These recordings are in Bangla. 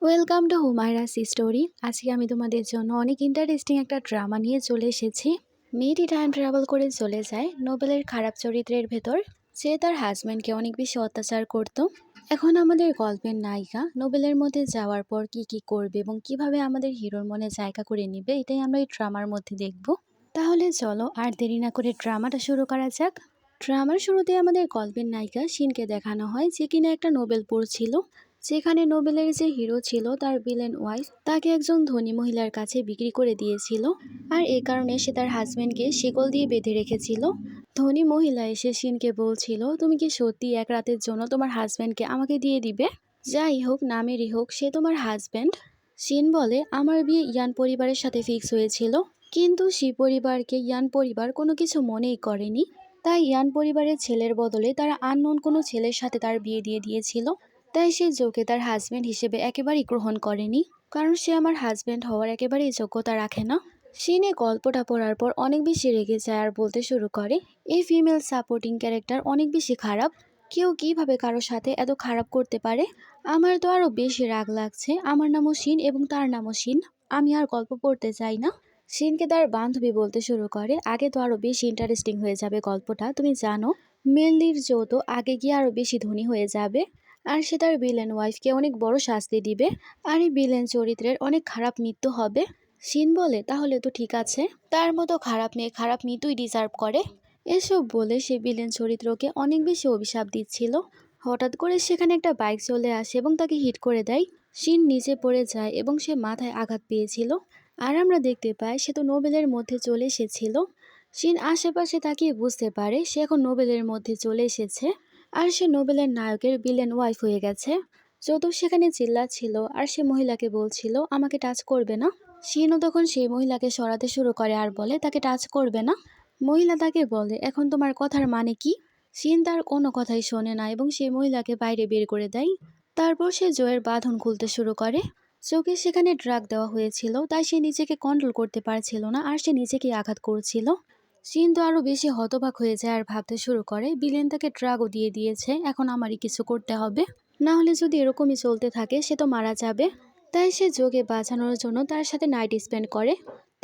Welcome to হুমায়রাস story. আজকে আমি তোমাদের জন্য অনেক ইন্টারেস্টিং একটা ড্রামা নিয়ে চলে এসেছি। মেয়েটি টাইম ট্রাভেল করে চলে যায় নোবেলের খারাপ চরিত্রের ভেতর, সে তার হাজব্যান্ডকে অনেক বেশি অত্যাচার করত। এখন আমাদের গল্পের নায়িকা নোবেলের মধ্যে যাওয়ার পর কি কি করবে এবং কিভাবে আমাদের হিরোর মনে জায়গা করে নেবে, এটাই আমরা এই ড্রামার মধ্যে দেখব। তাহলে চলো আর দেরি না করে ড্রামাটা শুরু করা যাক। ড্রামার শুরুতে আমাদের গল্পের নায়িকা শিনকে দেখানো হয়, যে কিনা একটা নোবেল পড়ছিল। যেখানে নোবেলের যে হিরো ছিল তার ভিলেন ওয়াইফ তাকে একজন ধনী মহিলার কাছে বিক্রি করে দিয়েছিল, আর এই কারণে সে তার হাজবেন্ডকে শিকল দিয়ে বেঁধে রেখেছিল। ধনী মহিলা এসে শিনকে বলছিল, তুমি কি সত্যি এক রাতের জন্য তোমার হাজবেন্ডকে আমাকে দিয়ে দিবে? যাই হোক, নামেরই হোক, সে তোমার হাজবেন্ড। শিন বলে, আমার বিয়ে ইয়ান পরিবারের সাথে ফিক্স হয়েছিল, কিন্তু সি পরিবারকে ইয়ান পরিবার কোনো কিছু মনেই করেনি। তাই ইয়ান পরিবারের ছেলের বদলে তারা আননোন কোনো ছেলের সাথে তার বিয়ে দিয়ে দিয়েছিল। তাই সে জোকে তার হাজবেন্ড হিসেবে একেবারেই গ্রহণ করেনি, কারণ সে আমার হাজবেন্ড হওয়ার একেবারেই যোগ্যতা রাখে না। শিনে গল্পটা পড়ার পর অনেক বেশি রেগে যায় আর বলতে শুরু করে, এই ফিমেল সাপোর্টিং ক্যারেক্টার অনেক বেশি খারাপ। কেউ কিভাবে কারোর সাথে এত খারাপ করতে পারে? আমার তো আরো বেশি রাগ লাগছে। আমার নামও শিন এবং তার নামও শিন। আমি আর গল্প পড়তে চাই না। শিনকে তার বান্ধবী বলতে শুরু করে, আগে তো আরো বেশি ইন্টারেস্টিং হয়ে যাবে গল্পটা, তুমি জানো মেললির জো তো আগে গিয়ে আরো বেশি ধনী হয়ে যাবে, আর সে তার ভিলেন ওয়াইফকে অনেক বড় শাস্তি দিবে, আর এই ভিলেন চরিত্রের অনেক খারাপ মৃত্যু হবে। শিন বলে, তাহলে তো ঠিক আছে, তার মতো খারাপ মেয়ে খারাপ মৃত্যুই ডিজার্ভ করে। এসব বলে সে ভিলেন চরিত্রকে অনেক বেশি অভিশাপ দিচ্ছিল। হঠাৎ করে সেখানে একটা বাইক চলে আসে এবং তাকে হিট করে দেয়। শিন নিচে পড়ে যায় এবং সে মাথায় আঘাত পেয়েছিল। আর আমরা দেখতে পাই সে তো নোবেলের মধ্যে চলে এসেছিল। শিন আশেপাশে তাকিয়ে বুঝতে পারে সে এখন নোবেলের মধ্যে চলে এসেছে, আর সে নোবেলের নায়কের ভিলেন ওয়াইফ হয়ে গেছে। যত সেখানে চিল্লাচ্ছিল আর সে মহিলাকে বলছিল আমাকে টাচ করবে না। শিনও তখন সেই মহিলাকে সরাতে শুরু করে আর বলে তাকে টাচ করবে না। মহিলা তাকে বলে, এখন তোমার কথার মানে কি? শিন তার কোনো কথাই শোনে না এবং সেই মহিলাকে বাইরে বের করে দেয়। তারপর সে জয়ের বাঁধন খুলতে শুরু করে। চোখে সেখানে ড্রাগ দেওয়া হয়েছিল, তাই সে নিজেকে কন্ট্রোল করতে পারছিল না আর সে নিজেকে আঘাত করছিল। শিন তো আরো বেশি হতবাক হয়ে যায় আর ভাবতে শুরু করে, বিলেন তাকে ড্রাগও দিয়ে দিয়েছে, এখন আমারই কিছু করতে হবে, না হলে যদি এরকমই চলতে থাকে সে তো মারা যাবে। তাই সে যোগে বাঁচানোর জন্য তার সাথে নাইট স্পেন্ড করে।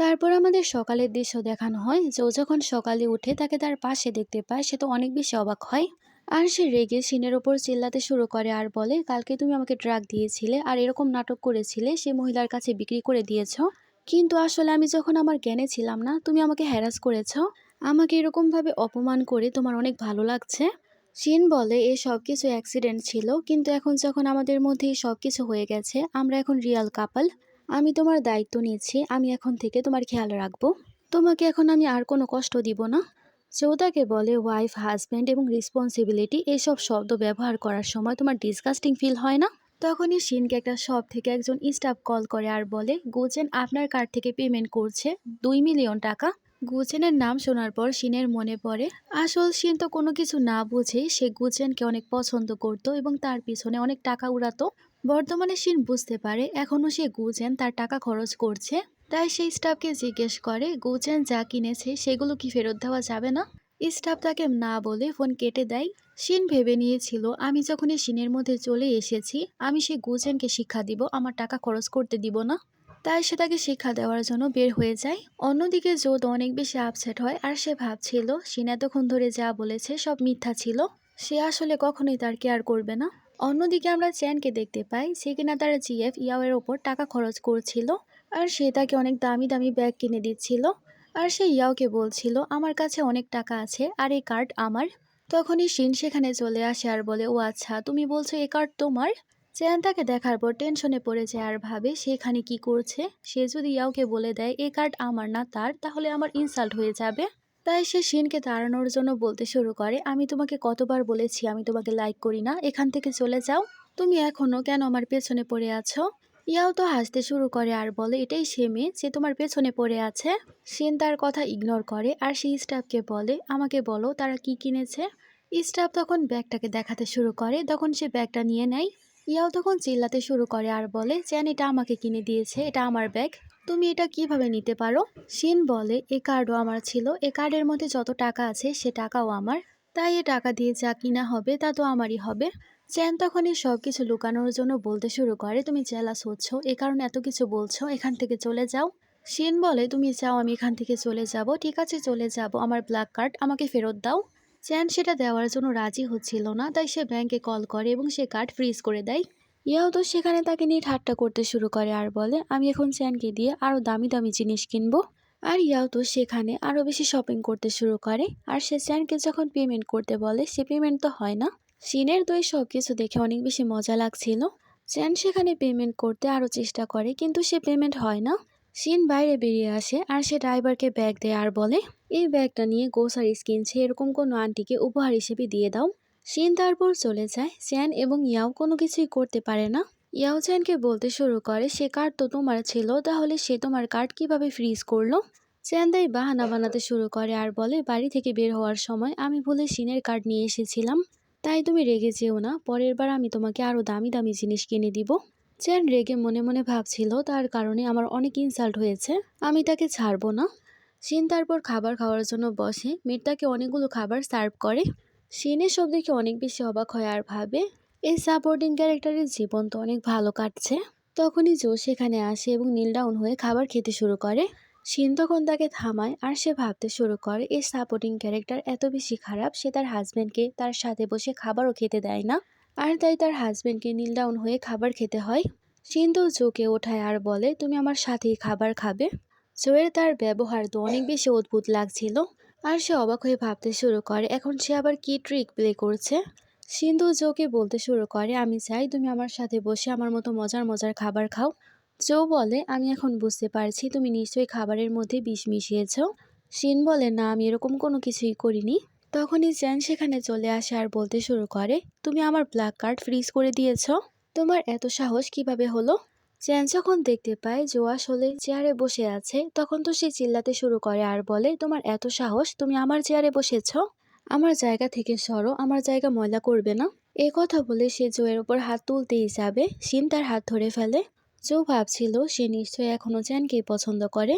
তারপর আমাদের সকালের দৃশ্য দেখানো হয়। জো যখন সকালে উঠে তাকে তার পাশে দেখতে পায়, সে তো অনেক বেশি অবাক হয়। আর সে রেগে শিনের ওপর চিল্লাতে শুরু করে আর বলে, কালকে তুমি আমাকে ড্রাগ দিয়েছিলে আর এরকম নাটক করেছিলে, সে মহিলার কাছে বিক্রি করে দিয়েছ, কিন্তু আসলে আমি যখন আমার জ্ঞানে ছিলাম না তুমি আমাকে হ্যারাস করেছ। আমাকে এরকম ভাবে অপমান করে তোমার অনেক ভালো লাগছে? শিন বলে, এই সব কিছু অ্যাক্সিডেন্ট ছিল, কিন্তু এখন যখন আমাদের মধ্যে এই সব কিছু হয়ে গেছে, আমরা এখন রিয়াল কাপল। আমি তোমার দায়িত্ব নিচ্ছি, আমি এখন থেকে তোমার খেয়াল রাখবো, তোমাকে এখন আমি আর কোনো কষ্ট দিব না। তাকে বলে, ওয়াইফ, হাজব্যান্ড এবং রেসপন্সিবিলিটি এসব শব্দ ব্যবহার করার সময় তোমার ডিসগাস্টিং ফিল হয় না? তখনই শিনকে একটা শপ থেকে একজন স্টাফ কল করে আর বলে, গুজেন আপনার কার্ড থেকে পেমেন্ট করছে 2 মিলিয়ন টাকা। গুজেনের নাম শোনার পর শিনের মনে পড়ে, আসল শিন তো কোনো কিছু না বুঝে সে গুজেনকে অনেক পছন্দ করত এবং তার পিছনে অনেক টাকা উড়াতো। বর্তমানে শিন বুঝতে পারে এখনো সে গুজেন তার টাকা খরচ করছে। তাই সেই স্টাফকে জিজ্ঞেস করে, গুজেন যা কিনেছে সেগুলো কি ফেরত দেওয়া যাবে না? স্টাফ তাকে না বলে ফোন কেটে দেয়। শিন ভেবে নিয়েছিল, আমি যখন এই শিনের মধ্যে চলে এসেছি, আমি সেই গুজেনকে শিক্ষা দিব, আমার টাকা খরচ করতে দিব না। তাই সে তাকে শিক্ষা দেওয়ার জন্য বের হয়ে যায়। অন্যদিকে জোদ অনেক বেশি আপসেট হয় আর সে ভাবছিল শিন এতক্ষণ ধরে যা বলেছে সব মিথ্যা ছিল, সে আসলে কখনোই তার কেয়ার করবে না। অন্যদিকে আমরা চ্যানকে দেখতে পাই, সে কিনা তার জিএফ ইয়াওয়ের ওপর টাকা খরচ করছিল, আর সে তাকে অনেক দামি দামি ব্যাগ কিনে দিচ্ছিল। আর সে ইয়াওকে বলছিল, আমার কাছে অনেক টাকা আছে আর এই কার্ড আমার। তখনই শিন সেখানে চলে আসে আর বলে, ও আচ্ছা, তুমি বলছো এই কার্ড তোমার? চ্যান তাকে দেখার পর টেনশনে পড়ে যায় আর ভাবে সেখানে কি করছে। সে যদি ইয়াওকে বলে দেয় এই কার্ড আমার না তার, তাহলে আমার ইনসাল্ট হয়ে যাবে। তাই সে শিনকে তাড়ানোর জন্য বলতে শুরু করে, আমি তোমাকে কতবার বলেছি আমি তোমাকে লাইক করি না, এখান থেকে চলে যাও, তুমি এখনো কেন আমার পেছনে পড়ে আছো? ইয়াও তো হাসতে শুরু করে আর বলে, এটাই সে মেয়ে যে তোমার পেছনে পড়ে আছে। শিন তার কথা ইগনোর করে আর সেই স্টাফকে বলে, আমাকে বলো তারা কি কিনেছে। স্টাফ তখন ব্যাগটাকে দেখাতে শুরু করে, তখন সে ব্যাগটা নিয়ে নেয়। ইয়াও তখন চিল্লাতে শুরু করে আর বলে, চ্যান এটা আমাকে কিনে দিয়েছে, এটা আমার ব্যাগ, তুমি এটা কিভাবে নিতে পারো? শিন বলে, এই কার্ডও আমার ছিল, এই কার্ডের মধ্যে যত টাকা আছে সে টাকাও আমার, তাই এ টাকা দিয়ে যা কিনা হবে তা তো আমারই হবে। চ্যান তখনই সবকিছু লুকানোর জন্য বলতে শুরু করে, তুমি জেলাস হচ্ছ, এ কারণে এত কিছু বলছো, এখান থেকে চলে যাও। শিন বলে, তুমি চাও আমি এখান থেকে চলে যাব, ঠিক আছে চলে যাব, আমার ব্ল্যাক কার্ড আমাকে ফেরত দাও। চ্যান সেটা দেওয়ার জন্য রাজি হচ্ছিল না, তাই সে ব্যাংকে কল করে এবং সে কার্ড ফ্রিজ করে দেয়। ইয়াও তো সেখানে তাকে নিয়ে ঠাট্টা করতে শুরু করে আর বলে, আমি এখন চ্যানকে দিয়ে আরো দামি দামি জিনিস কিনবো। আর ইয়াও তো সেখানে আরো বেশি শপিং করতে শুরু করে। আর সে চ্যানকে যখন পেমেন্ট করতে বলে, সে পেমেন্ট তো হয় না। শিনের দই সবকিছু দেখে অনেক বেশি মজা লাগছিল। চ্যান সেখানে পেমেন্ট করতে আরো চেষ্টা করে, কিন্তু সে পেমেন্ট হয় না। শিন বাইরে বেরিয়ে আসে আর সে ড্রাইভারকে ব্যাগ দেয় আর বলে, এই ব্যাগটা নিয়ে গ্রোসারিজ কিনছে এরকম কোনো আন্টিকে উপহার হিসেবে দিয়ে দাও। শিন তারপর চলে যায়। চ্যান এবং ইয়াও কোনো কিছুই করতে পারে না। ইয়াও চ্যানকে বলতে শুরু করে, সে কার্ড তো তোমার ছিল, তাহলে সে তোমার কার্ড কিভাবে ফ্রিজ করলো। চ্যান তাই বাহানা বানাতে শুরু করে আর বলে, বাড়ি থেকে বের হওয়ার সময় আমি ভুলে শিনের কার্ড নিয়ে এসেছিলাম, তাই তুমি রেগে যেও না, পরের বার আমি তোমাকে আরো দামি দামি জিনিস কিনে দিব। চ্যান রেগে মনে মনে ভাবছিল, তার কারণে আমার অনেক ইনসাল্ট হয়েছে, আমি তাকে ছাড়বো না। শিন তারপর খাবার খাওয়ার জন্য বসে। মিট তাকে অনেকগুলো খাবার সার্ভ করে। শিনের সব দেখে অনেক বেশি অবাক হয় আর ভাবে, এই সাপোর্টিং ক্যারেক্টারের জীবন তো অনেক ভালো কাটছে। তখনই জো সেখানে আসে এবং নীল ডাউন হয়ে খাবার খেতে শুরু করে। শিন তখন তাকে থামায় আর সে ভাবতে শুরু করে, এই সাপোর্টিং ক্যারেক্টার এত বেশি খারাপ, সে তার হাজবেন্ডকে তার সাথে বসে খাবারও খেতে দেয় না, আর তাই তার হাজবেন্ডকে নীল ডাউন হয়ে খাবার খেতে হয়। শিন তো জোকে ওঠায় আর বলে, তুমি আমার সাথেই খাবার খাবে। জোয়ের তার ব্যবহার তো অনেক বেশি অদ্ভুত লাগছিল। আর সে অবাক হয়ে ভাবতে শুরু করে, এখন সে আবার কি ট্রিক প্লে করছে। সিন্ধু জোকে বলতে শুরু করে, আমি চাই তুমি আমার সাথে বসে আমার মতো মজার মজার খাবার খাও। জো বলে, আমি এখন বুঝতে পারছি তুমি নিশ্চয়ই খাবারের মধ্যে বিষ মিশিয়েছ। শিন বলে, না আমি এরকম কোনো কিছুই করিনি। তখনই চ্যান সেখানে চলে আসে আর বলতে শুরু করে, তুমি আমার ব্ল্যাক কার্ড ফ্রিজ করে দিয়েছ, তোমার এত সাহস কিভাবে হলো। চ্যান যখন দেখতে পায় জো আসলে চেয়ারে বসে আছে, তখন তো সে চিল্লাতে শুরু করে আর বলে, তোমার এত সাহস, তুমি আমার চেয়ারে বসেছ, আমার জায়গা থেকে সরো, আমার জায়গা ময়লা করবে না। এ কথা বলে সে জোয়ের ওপর হাত তুলতেই যাবে, শিন তার হাত ধরে ফেলে। জো ভাবছিল সে নিশ্চয়ই এখনো চ্যানকেই পছন্দ করে।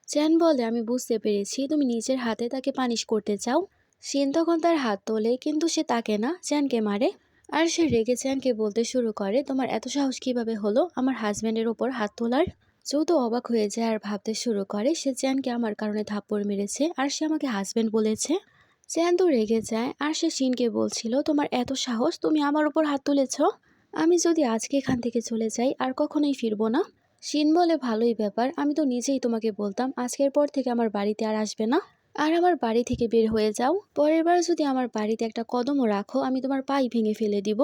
চ্যান বলে, আমি বুঝতে পেরেছি, তুমি নিজের হাতে তাকে পানিশ করতে চাও। শিন তখন তার হাত তোলে, কিন্তু সে তাকে না, চ্যানকে মারে। আর সে রেগে চ্যানকে বলতে শুরু করে, তোমার এত সাহস কিভাবে হলো আমার হাজব্যান্ডের ওপর হাত তোলার। জো তো অবাক হয়ে যায় আর ভাবতে শুরু করে, সে চ্যানকে আমার কারণে থাপ্পড় মেরেছে আর সে আমাকে হাজব্যান্ড বলেছে। চ্যান তো রেগে যায় আর সে শিনকে বলছিল, তোমার এত সাহস, তুমি আমার উপর হাত তুলেছ, আমি যদি আজকে এখান থেকে চলে যাই আর কখনোই ফিরবো না। শিন বলে, ভালোই ব্যাপার, আমি তো নিজেই তোমাকে বলতাম আজকের পর থেকে আমার বাড়িতে আর আসবে না, আর আমার বাড়ি থেকে বের হয়ে যাও, পরের বার যদি আমার বাড়িতে একটা কদমও রাখো আমি তোমার পাই ভেঙে ফেলে দিব।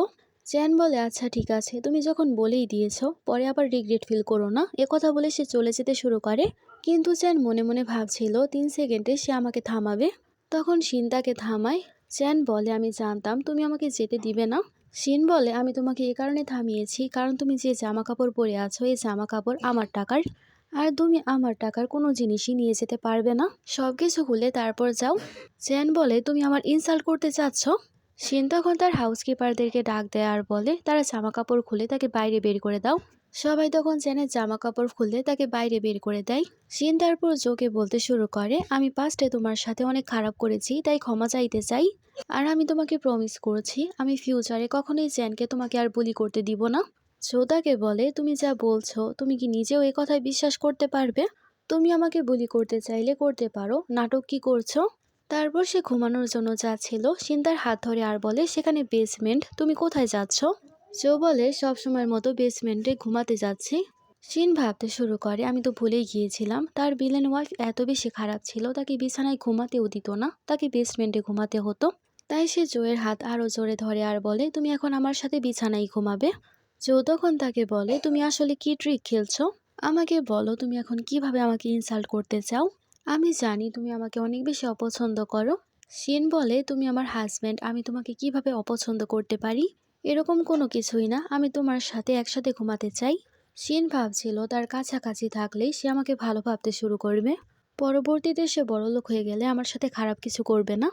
চ্যান বলে, আচ্ছা ঠিক আছে, তুমি যখন বলেই দিয়েছ পরে আবার রিগ্রেট ফিল করো না। কথা বলে সে চলে যেতে শুরু করে। কিন্তু চ্যান মনে মনে ভাবছিল 3 সেকেন্ডে সে আমাকে থামাবে। তখন শিন তাকে থামায়। চ্যান বলে, আমি জানতাম তুমি আমাকে যেতে দিবে না। শিন বলে, আমি তোমাকে এ কারণে থামিয়েছি কারণ তুমি যে জামা কাপড় পরে আছো এই জামা কাপড় আমার টাকার, আর তুমি আমার টাকার কোনো জিনিসই নিয়ে যেতে পারবে না, সবকিছু খুলে তারপর যাও। চ্যান বলে, তুমি আমার ইনসাল্ট করতে চাচ্ছ। শিন তখন তার হাউসকিপারদেরকে ডাক দেয় আর বলে, তারা জামা কাপড় খুলে তাকে বাইরে বের করে দাও। সবাই তখন চ্যানের জামা কাপড় খুলে তাকে বাইরে বের করে দেয়। শিন তারপর জোকে বলতে শুরু করে, আমি পাস্টে তোমার সাথে অনেক খারাপ করেছি, তাই ক্ষমা চাইতে চাই, আর আমি তোমাকে প্রমিস করছি আমি ফিউচারে কখনোই চ্যানকে তোমাকে আর বুলি করতে দিব না। জো তাকে বলে, তুমি যা বলছো তুমি কি নিজেও এ কথায় বিশ্বাস করতে পারবে, তুমি আমাকে বুলি করতে চাইলে করতে পারো, নাটক কি করছো। তারপর সে ঘুমানোর জন্য যাচ্ছিল, শিন তার হাত ধরে আর বলে, সেখানে বেসমেন্ট, তুমি কোথায় যাচ্ছ। জো বলে, সবসময়ের মতো বেসমেন্টে ঘুমাতে যাচ্ছি। শিন ভাবতে শুরু করে, আমি তো ভুলেই গিয়েছিলাম, তার ভিলেন ওয়াইফ এত বেশি খারাপ ছিল, তাকে বিছানায় ঘুমাতেও দিত না, তাকে বেসমেন্টে ঘুমাতে হতো। তাই সে জোয়ের হাত আরো জোরে ধরে আর বলে, তুমি এখন আমার সাথে বিছানায় ঘুমাবে। জো তখন তাকে বলে, তুমি আসলে কি ট্রিক খেলছো, আমাকে বলো তুমি এখন কিভাবে আমাকে ইনসাল্ট করতে চাও, আমি জানি তুমি আমাকে অনেক বেশি অপছন্দ করো। শিন বলে, তুমি আমার হাজব্যান্ড, আমি তোমাকে কিভাবে অপছন্দ করতে পারি, এরকম কোনো কিছুই না, আমি তোমার সাথে একসাথে ঘুমাতে চাই। শিন ভাবছিল তার কাছাকাছি থাকলেই সে আমাকে ভালো ভাবতে শুরু করবে, পরবর্তীতে সে বড়লোক হয়ে গেলে আমার সাথে খারাপ কিছু করবে না।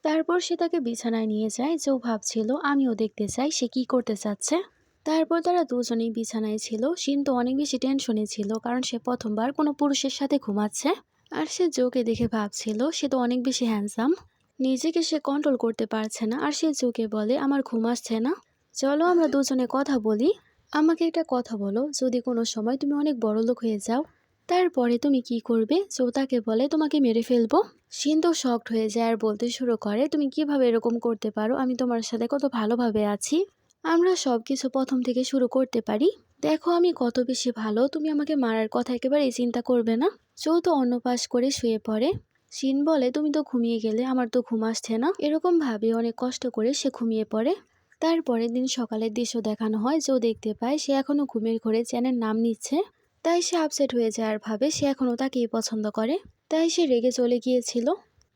তারপর সে তাকে বিছানায় নিয়ে যায়। যে ভাবছিল আমিও দেখতে চাই সে কি করতে চাচ্ছে। তারপর তারা দুজনেই বিছানায় ছিল। শিন তো অনেক বেশি টেনশনে ছিল, কারণ সে প্রথমবার কোনো পুরুষের সাথে ঘুমাচ্ছে। আর সে জোকে দেখে ভাবছিল সে তো অনেক বেশি হ্যান্ডসাম, নিজেকে সে কন্ট্রোল করতে পারছে না। আর সে জোকে বলে, আমার ঘুম আসছে না। চলো আমরা দুজনে কথা বলি। আমাকে একটা কথা বলো, যদি কোনো সময় তুমি অনেক বড়লোক হয়ে যাও, তারপরে তুমি কি করবে? জো তাকে বলে তোমাকে মেরে ফেলবো। শিন তো শকড হয়ে যায় আর বলতে শুরু করে, তুমি কিভাবে এরকম করতে পারো? আমি তোমার সাথে কত ভালোভাবে আছি। আমরা সবকিছু প্রথম থেকে শুরু করতে পারি। দেখো আমি কত বেশি ভালো, তুমি আমাকে মারার কথা একেবারেই চিন্তা করবে না। জো তো অন্য পাশ করে শুয়ে পড়ে। শিন বলে, তুমি তো ঘুমিয়ে গেলে, আমার তো ঘুম আসছে না। এরকম ভাবে অনেক কষ্ট করে সে ঘুমিয়ে পড়ে। তারপরের দিন সকালের দৃশ্য দেখানো হয়। জো দেখতে পায় সে এখনো ঘুমের ঘোরে চ্যানের নাম নিচ্ছে। তাই সে আপসেট হয়ে যায় আর ভাবে সে এখনো তাকেই পছন্দ করে। তাই সে রেগে চলে গিয়েছিল।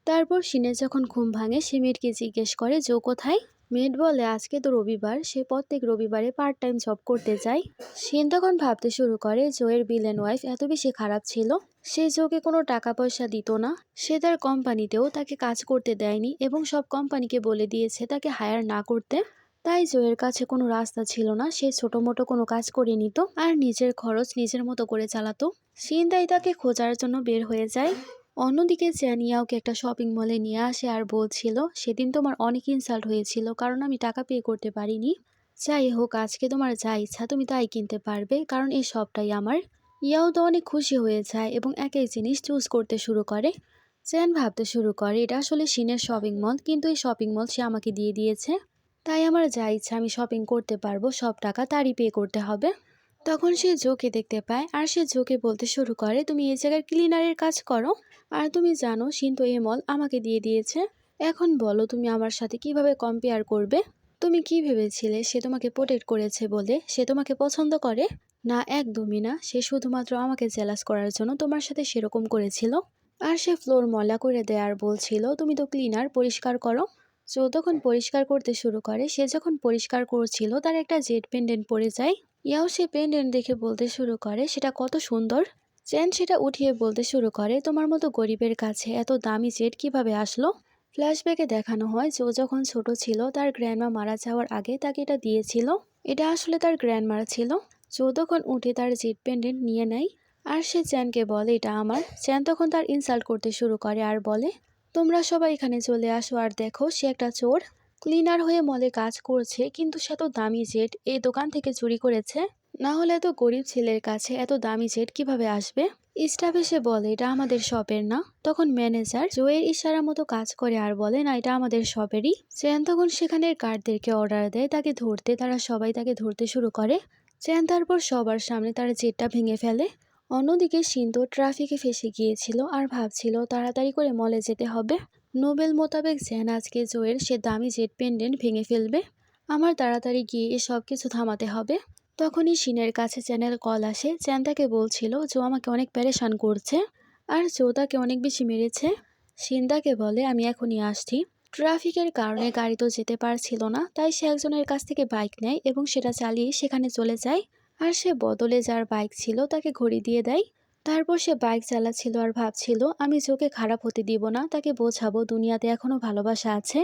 তারপর শিনের যখন ঘুম ভাঙে সে মেয়েটকে জিজ্ঞেস করে জো কোথায়। মেয়েট বলে আজকে তো রবিবার, সে প্রত্যেক রবিবারে পার্ট টাইম জব করতে যায়। শিন তখন ভাবতে শুরু করে জোয়ের ভিলেন ওয়াইফ এত বেশি খারাপ ছিল, সে জোকে কোনো টাকা পয়সা দিত না, সে তার কোম্পানিতেও তাকে কাজ করতে দেয়নি এবং সব কোম্পানিকে বলে দিয়েছে তাকে হায়ার না করতে। তাই জোয়ের কাছে কোনো রাস্তা ছিল না, সে ছোট মোটো কোনো কাজ করে নিত আর নিজের খরচ নিজের মতো করে চালাতো। শিন তাই তাকে খোঁজার জন্য বের হয়ে যায়। অন্যদিকে চ্যানিয়াওকে একটা শপিং মলে নিয়ে আসে আর বলছিল, সেদিন তোমার অনেক ইনসাল্ট হয়েছিল কারণ আমি টাকা পে করতে পারিনি। যাই হোক, আজকে তোমার যা ইচ্ছা তুমি তাই কিনতে পারবে, কারণ এই সবটাই আমার। ইয়াও তো অনেক খুশি হয়ে যায় এবং এক এক জিনিস চুজ করতে শুরু করে। চ্যান ভাবতে শুরু করে এটা আসলে শিনের শপিং মল, কিন্তু এই শপিং মল সে আমাকে দিয়ে দিয়েছে, তাই আমার যা ইচ্ছা আমি শপিং করতে পারবো, সব টাকা তারই পে করতে হবে। তখন সে জোকে দেখতে পায় আর সে জোকে বলতে শুরু করে, তুমি এই জায়গার ক্লিনারের কাজ করো, আর তুমি জানো শিন তো এই মল আমাকে দিয়ে দিয়েছে। এখন বলো তুমি আমার সাথে কিভাবে কম্পেয়ার করবে? তুমি কি ভেবেছিলে সে তোমাকে প্রোটেক্ট করেছে বলে সে তোমাকে পছন্দ করে? না, একদমই না। সে শুধুমাত্র আমাকে জেলাস করার জন্য তোমার সাথে সেরকম করেছিল। আর সে ফ্লোর ময়লা করে দেয় আর বলছিল তুমি তো ক্লিনার, পরিষ্কার করো। জো তখন পরিষ্কার করতে শুরু করে। সে যখন পরিষ্কার করছিল তার একটা জেড পেন্ডেন্ট পড়ে যায়। ইয়াও সে পেন্ডেন্ট দেখে বলতে শুরু করে সেটা কত সুন্দর। চ্যান সেটা উঠিয়ে বলতে শুরু করে, তোমার মতো গরিবের কাছে এত দামি জেড কিভাবে আসলো? ফ্ল্যাশব্যাকে দেখানো হয় জো যখন ছোট ছিল তার গ্র্যান্ডমা মারা যাওয়ার আগে তাকে এটা দিয়েছিল। এটা আসলে তার গ্র্যান্ডমার ছিল। জো তখন উঠে তার জেড পেন্ডেন্ট নিয়ে নেয় আর সে চ্যানকে বলে এটা আমার। চ্যান তখন তার ইনসাল্ট করতে শুরু করে আর বলে, তোমরা সবাই এখানে চলে আসো আর দেখো সে একটা চোর। ক্লিনার হয়ে মলে কাজ করছে, কিন্তু সে তো দামি জেট এই দোকান থেকে চুরি করেছে। না হলে এত গরিব ছেলের কাছে এত দামি জেট কিভাবে আসবে? স্টাফ এসে বলে এটা আমাদের শপের না। তখন ম্যানেজার জোয়ের ইশারা মতো কাজ করে আর বলে না, এটা আমাদের শপেরই। চ্যান তখন সেখানের গার্ডদেরকে অর্ডার দেয় তাকে ধরতে, তারা সবাই তাকে ধরতে শুরু করে। চ্যান তারপর সবার সামনে তার জেটটা ভেঙে ফেলে। অন্যদিকে সিন্ধু ট্রাফিকে ফেসে গিয়েছিল আর ভাবছিল তাড়াতাড়ি করে মলে যেতে হবে। নোবেল মোতাবেক চ্যান আজকে জোয়ের সে দামি জেট পেন্ডেন্ট ভেঙে ফেলবে। আমার তাড়াতাড়ি গিয়ে এসব কিছু থামাতে হবে। তখনই শিনের কাছে চ্যানেল কল আসে। চ্যান তাকে বলছিল জো আমাকে অনেক প্যারেশান করছে আর জো তাকে অনেক বেশি মেরেছে। শিন তাকে বলে আমি এখনই আসছি। ট্রাফিকের কারণে গাড়ি তো যেতে পারছিল না, তাই সে একজনের কাছ থেকে বাইক নেয় এবং সেটা চালিয়ে সেখানে চলে যায়। আর সে বদলে যার বাইক ছিল তাকে ঘড়ি দিয়ে দেয়। তারপর সে বাইক চালাচ্ছিল আর ভাবছিল আমি জোকে খারাপ হতে দিব না, তাকে বোঝাবো দুনিয়াতে এখনো ভালোবাসা আছে।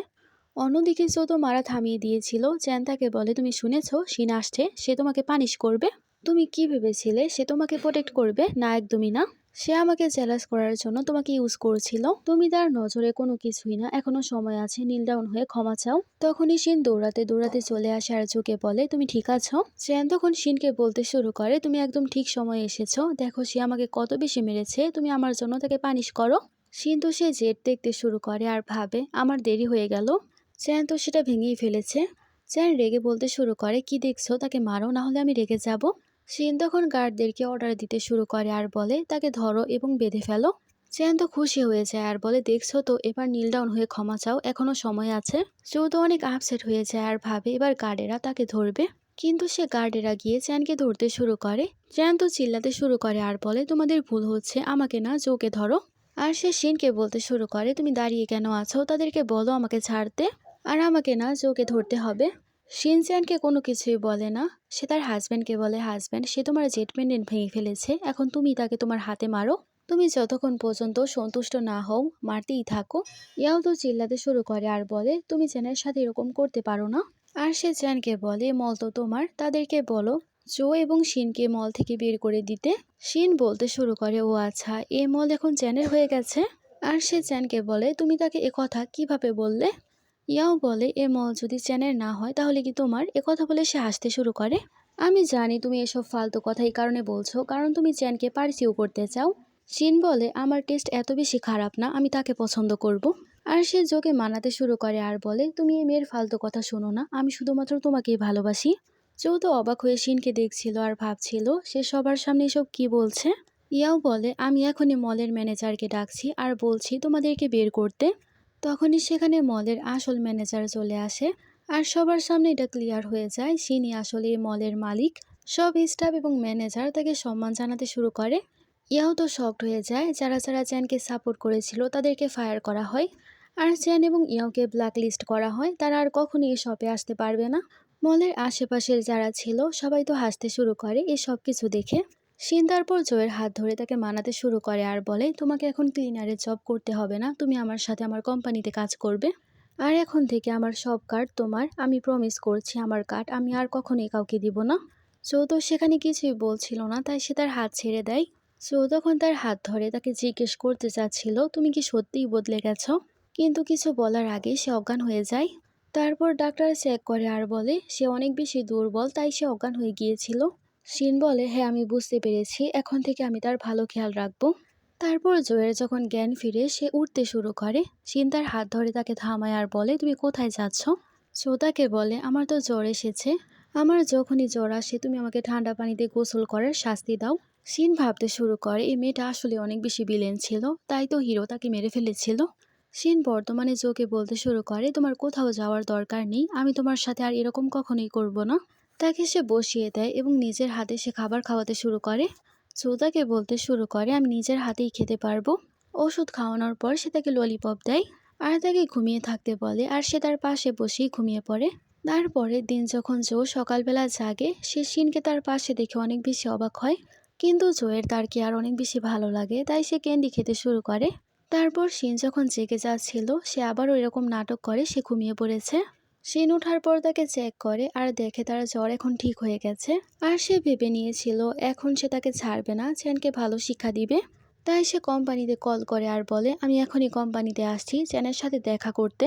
অন্যদিকে জো তো মারা থামিয়ে দিয়েছিল। চ্যান তাকে বলে তুমি শুনেছো শিন আসছে, সে তোমাকে পানিশ করবে। তুমি কি ভেবেছিলে সে তোমাকে প্রোটেক্ট করবে? না, একদমই না। সে আমাকে জেলাস করার জন্য তোমাকে ইউজ করছিল। তুমি তার নজরে কোনো কিছুই না, এখনো সময় আছে, নীল ডাউন হয়ে ক্ষমা চাও। তখনই শিন দৌড়াতে দৌড়াতে চলে আসে আর জোকে বলে তুমি ঠিক আছো? চ্যান তখন শিনকে বলতে শুরু করে তুমি একদম ঠিক সময়ে এসেছো, দেখো সে আমাকে কত বেশি মেরেছে, তুমি আমার জন্য তাকে পানিশ করো। শিন তো সে জেট দেখতে শুরু করে আর ভাবে আমার দেরি হয়ে গেল। চ্যান তো সেটা ভেঙেই ফেলেছে। চ্যান রেগে বলতে শুরু করে কি দেখছো, তাকে মারো, না হলে আমি রেগে যাব। শিন তখন গার্ডদেরকে অর্ডার দিতে শুরু করে আর বলে তাকে ধরো এবং বেঁধে ফেলো। চ্যান তো খুশি হয়ে যায় আর বলে দেখছো তো, এবার নীল ডাউন হয়ে ক্ষমা চাও, এখনো সময় আছে। জো তো অনেক আপসেট হয়ে যায় আর ভাবে এবার গার্ডেরা তাকে ধরবে। কিন্তু সে গার্ডেরা গিয়ে চ্যানকে ধরতে শুরু করে। চ্যান তো চিল্লাতে শুরু করে আর বলে তোমাদের ভুল হচ্ছে, আমাকে না, জোকে ধরো। আর সে শিনকে বলতে শুরু করে তুমি দাঁড়িয়ে কেন আছো, তাদেরকে বলো আমাকে ছাড়তে, আর আমাকে না, জোকে ধরতে হবে। শিন চ্যানকে কোনো কিছুই বলে না। সে তার হাজব্যান্ডকে বলে হাজব্যান্ড সে তোমার জেট পেন্ডেন্ট ভেঙে ফেলেছে, এখন তুমি তাকে তোমার হাতে মারো, তুমি যতক্ষণ পর্যন্ত সন্তুষ্ট না হও মারতেই থাকো। ইয়াও তো চিল্লাতে শুরু করে আর বলে তুমি চ্যানের সাথে এরকম করতে পারো না। আর সে চ্যানকে বলে মল তো তোমার, তাদেরকে বলো জো এবং শিনকে মল থেকে বের করে দিতে। শিন বলতে শুরু করে ও আচ্ছা, এ মল এখন চ্যানের হয়ে গেছে। আর সে চ্যানকে বলে তুমি তাকে একথা কিভাবে বললে? ইয়াও বলে এ মল যদি চ্যানের না হয় তাহলে কি তোমার, কথা বলে সে হাসতে শুরু করে। আমি জানি তুমি এসব ফালতু কথা এই কারণে বলছো কারণ তুমি চ্যানকে পার্সিউ করতে চাও। শিন বলে আমার টেস্ট এত বেশি খারাপ না, আমি তাকে পছন্দ করব। আর সে জোকে মানাতে শুরু করে আর বলে তুমি এই মেয়ের ফালতু কথা শোনো না, আমি শুধুমাত্র তোমাকেই ভালোবাসি। জো তো অবাক হয়ে শিনকে দেখছিল আর ভাবছিল সে সবার সামনে এসব কি বলছে। ইয়াও বলে আমি এখনই মলের ম্যানেজারকে ডাকছি আর বলছি তোমাদেরকে বের করতে। তখনই সেখানে মলের আসল ম্যানেজার চলে আসে আর সবার সামনে এটা ক্লিয়ার হয়ে যায় শিনই আসলে এই মলের মালিক। সব স্টাফ এবং ম্যানেজার তাকে সম্মান জানাতে শুরু করে। ইয়াও তো শকড হয়ে যায়, যারা যারা চ্যানকে সাপোর্ট করেছিল তাদেরকে ফায়ার করা হয় আর চ্যান এবং ইয়াওকে ব্ল্যাক লিস্ট করা হয়, তারা আর কখনই এই শপে আসতে পারবে না। মলের আশেপাশের যারা ছিল সবাই তো হাসতে শুরু করে এই সব কিছু দেখে। শিন তারপর জয়ের হাত ধরে তাকে মানাতে শুরু করে আর বলে তোমাকে এখন ক্লিনারের জব করতে হবে না, তুমি আমার সাথে আমার কোম্পানিতে কাজ করবে। আর এখন থেকে আমার সব কার্ড তোমার, আমি প্রমিস করছি আমার কার্ড আমি আর কখনোই কাউকে দিব না। সো তো সেখানে কিছুই বলছিল না, তাই সে তার হাত ছেড়ে দেয়। সো তখন তার হাত ধরে তাকে জিজ্ঞেস করতে চাচ্ছিল তুমি কি সত্যিই বদলে গেছো, কিন্তু কিছু বলার আগে সে অজ্ঞান হয়ে যায়। তারপর ডাক্তার চেক করে আর বলে সে অনেক বেশি দুর্বল, তাই সে অজ্ঞান হয়ে গিয়েছিল। শিন বলে হ্যাঁ আমি বুঝতে পেরেছি, এখন থেকে আমি তার ভালো খেয়াল রাখবো। তারপর জয়ের যখন জ্ঞান ফিরে সে উঠতে শুরু করে। শিন তার হাত ধরে তাকে থামায় আর বলে তুমি কোথায় যাচ্ছ। সো তাকে বলে আমার তো জ্বর এসেছে, আমার যখনই জ্বর আসে তুমি আমাকে ঠান্ডা পানিতে গোসল করার শাস্তি দাও। শিন ভাবতে শুরু করে এই মেয়েটা আসলে অনেক বেশি ভিলেন ছিল, তাই তো হিরো তাকে মেরে ফেলেছিল। শিন বর্তমানে জোকে বলতে শুরু করে তোমার কোথাও যাওয়ার দরকার নেই, আমি তোমার সাথে আর এরকম কখনোই করব না। তাকে সে বসিয়ে দেয় এবং নিজের হাতে সে খাবার খাওয়াতে শুরু করে। জো তাকে বলতে শুরু করে আমি নিজের হাতেই খেতে পারবো। ওষুধ খাওয়ানোর পর সে তাকে ললিপপ দেয় আর তাকে ঘুমিয়ে থাকতে বলে আর সে তার পাশে বসেই ঘুমিয়ে পড়ে। তারপরের দিন যখন জো সকালবেলা জাগে সে শিনকে তার পাশে দেখে অনেক বেশি অবাক হয়, কিন্তু জোয়ের তারকে আর অনেক বেশি ভালো লাগে তাই সে ক্যান্ডি খেতে শুরু করে। তারপর শিন যখন জেগে যাচ্ছিল সে আবারও এরকম নাটক করে সে ঘুমিয়ে পড়েছে। শিন ওঠার পর তাকে চেক করে আর দেখে তার জ্বর এখন ঠিক হয়ে গেছে। আর সে ভেবে নিয়েছিল এখন সে তাকে ছাড়বে না, চ্যানকে ভালো শিক্ষা দিবে। তাই সে কোম্পানিতে কল করে আর বলে আমি এখনই কোম্পানিতে আসছি চ্যানের সাথে দেখা করতে।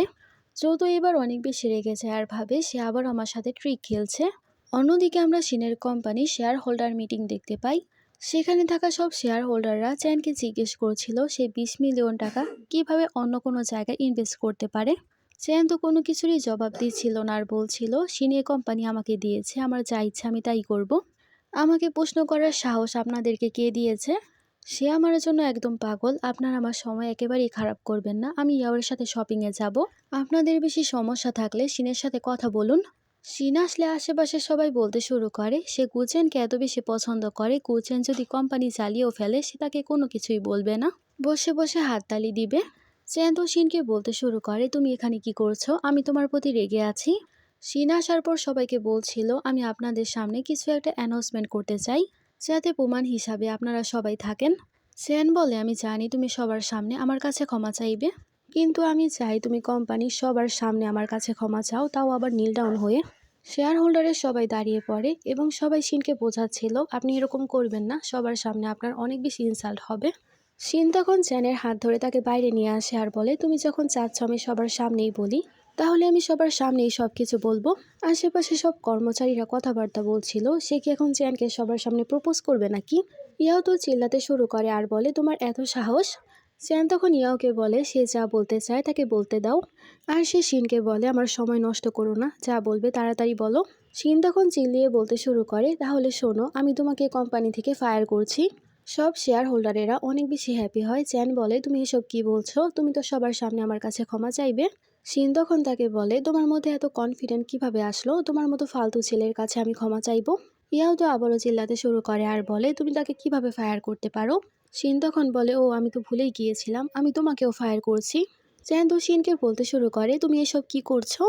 যৌতো এবার অনেক বেশি রেগে যায় আর ভাবে সে আবার আমার সাথে ট্রিক খেলছে। অন্যদিকে আমরা শিনের কোম্পানি শেয়ার হোল্ডার মিটিং দেখতে পাই। সেখানে থাকা সব শেয়ার হোল্ডাররা চ্যানকে জিজ্ঞেস করছিল সে 20 মিলিয়ন টাকা কিভাবে অন্য কোনো জায়গায় ইনভেস্ট করতে পারে। চ্যান তো কোনো কিছুরই জবাব দিচ্ছিল না আর বলছিল শিনের কোম্পানি আমাকে দিয়েছে, আমার যা ইচ্ছা আমি তাই করব। আমাকে প্রশ্ন করার সাহস আপনাদেরকে কে দিয়েছে? সে আমার জন্য একদম পাগল, আপনার আমার সময় একেবারেই খারাপ করবেন না, আমি ইয়াওয়ের সাথে শপিংয়ে যাব। আপনাদের বেশি সমস্যা থাকলে শিনের সাথে কথা বলুন। শিন আসলে আশেপাশে সবাই বলতে শুরু করে সে কুচেনকে এত বেশি পছন্দ করে, কুচেন যদি কোম্পানি চালিয়েও ফেলে সে তাকে কোনো কিছুই বলবে না, বসে বসে হাততালি দিবে। চ্যান তো শিনকে বলতে শুরু করে তুমি এখানে কি করছো, আমি তোমার প্রতি রেগে আছি। শিন আসার পর সবাইকে বলছিল আমি আপনাদের সামনে কিছু একটা অ্যানাউন্সমেন্ট করতে চাই, যাতে প্রমাণ হিসাবে আপনারা সবাই থাকেন। চ্যান বলে আমি জানি তুমি সবার সামনে আমার কাছে ক্ষমা চাইবে, কিন্তু আমি চাই তুমি কোম্পানির সবার সামনে আমার কাছে ক্ষমা চাও, তাও আবার নীল ডাউন হয়ে। শেয়ার হোল্ডারের সবাই দাঁড়িয়ে পড়ে এবং সবাই শিনকে বোঝাচ্ছিল আপনি এরকম করবেন না, সবার সামনে আপনার অনেক বেশি ইনসাল্ট হবে। শিন তখন চ্যানের হাত ধরে তাকে বাইরে নিয়ে আসে আর বলে তুমি যখন চাচ্ছ আমি সবার সামনেই বলি তাহলে আমি সবার সামনেই সব কিছু বলবো। আশেপাশে সব কর্মচারীরা কথাবার্তা বলছিল সে কি এখন চ্যানকে সবার সামনে প্রপোজ করবে নাকি। ইয়াও তো চিল্লাতে শুরু করে আর বলে তোমার এত সাহস। চ্যান তখন ইয়াওকে বলে সে যা বলতে চায় তাকে বলতে দাও। আর সে শিনকে বলে আমার সময় নষ্ট করো না, যা বলবে তাড়াতাড়ি বলো। শিন তখন চিল্লিয়ে বলতে শুরু করে তাহলে শোনো আমি তোমাকে কোম্পানি থেকে ফায়ার করছি। সব শেয়ার হোল্ডারেরা অনেক বেশি হ্যাপি হয়। চ্যান বলে তুমি এসব কি বলছো, তুমি তো সবার সামনে আমার কাছে ক্ষমা চাইবে। শিন তখন তাকে বলে তোমার মধ্যে এত কনফিডেন্ট কিভাবে আসলো, তোমার মতো ফালতু ছেলের কাছে আমি ক্ষমা চাইবো। ইয়াও তো আবারও চিল্লাতে শুরু করে আর বলে তুমি তাকে কিভাবে ফায়ার করতে পারো। শিন তখন বলে ও আমি তো ভুলেই গিয়েছিলাম, আমি তোমাকেও ফায়ার করছি। চ্যান তো শিনকে বলতে শুরু করে তুমি এসব কি করছো,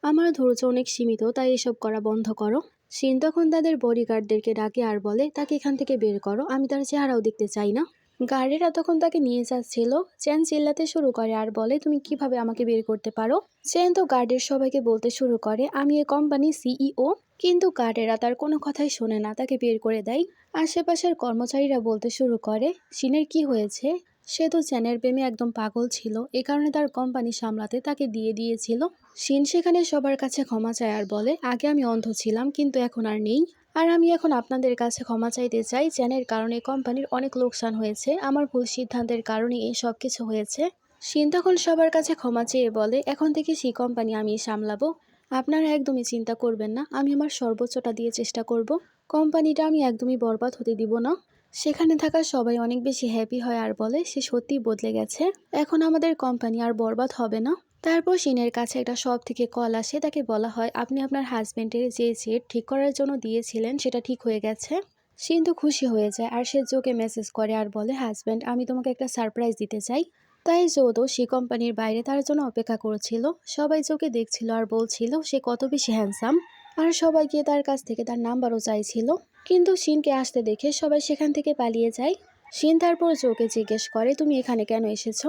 আমার ধৈর্য অনেক সীমিত তাই এসব করা বন্ধ করো। শিন তখন তাদের বডিগার্ডদেরকে ডাকে আর বলে তাকে এখান থেকে বের করো, আমি তার চেহারাও দেখতে চাই না। গার্ডেরা তখন তাকে নিয়ে যাচ্ছিল। চ্যান চিল্লাতে শুরু করে আর বলে তুমি কিভাবে আমাকে বের করতে পারো। চ্যান তো গার্ডের সবাইকে বলতে শুরু করে আমি এই কোম্পানির সিইও, কিন্তু গার্ডেরা তার কোনো কথাই শোনে না, তাকে বের করে দেয়। আশেপাশের কর্মচারীরা বলতে শুরু করে শিনের কি হয়েছে, সে তো চ্যানের প্রেমে একদম পাগল ছিল, এ কারণে তার কোম্পানি সামলাতে তাকে দিয়ে দিয়েছিল। শিন সেখানে সবার কাছে ক্ষমা চায় আর বলে, আগে আমি অন্ধ ছিলাম কিন্তু এখন আর নেই। আর আমি এখন আপনাদের কাছে ক্ষমা চাইতে চাই, চ্যানের কারণে কোম্পানির অনেক লোকসান হয়েছে, আমার ভুল সিদ্ধান্তের কারণে এই সব কিছু হয়েছে। শিন তখন সবার কাছে ক্ষমা চেয়ে বলে, এখন থেকে সেই কোম্পানি আমি সামলাবো, আপনারা একদমই চিন্তা করবেন না, আমি আমার সর্বোচ্চটা দিয়ে চেষ্টা করব, কোম্পানিটা আমি একদমই বরবাদ হতে দিব না। সেখানে থাকা সবাই অনেক বেশি হ্যাপি হয় আর বলে সে সত্যিই বদলে গেছে, এখন আমাদের কোম্পানি আর বরবাদ হবে না। তারপর শিনের কাছে একটা শপ থেকে কল আসে, তাকে বলা হয় আপনি আপনার হাজবেন্ডের যে জেট ঠিক করার জন্য দিয়েছিলেন সেটা ঠিক হয়ে গেছে। শিন তো খুশি হয়ে যায় আর সে জোকে মেসেজ করে আর বলে, হাজবেন্ড আমি তোমাকে একটা সারপ্রাইজ দিতে চাই। তাই জো তো সেই কোম্পানির বাইরে তার জন্য অপেক্ষা করছিল, সবাই জোকে দেখছিল আর বলছিল সে কত বেশি হ্যান্ডসাম, আর সবাই গিয়ে তার কাছ থেকে তার নাম্বারও চাইছিল। কিন্তু শিনকে আসতে দেখে সবাই সেখান থেকে পালিয়ে যায়। শিন তারপর জোকে জিজ্ঞেস করে, তুমি এখানে কেন এসেছো?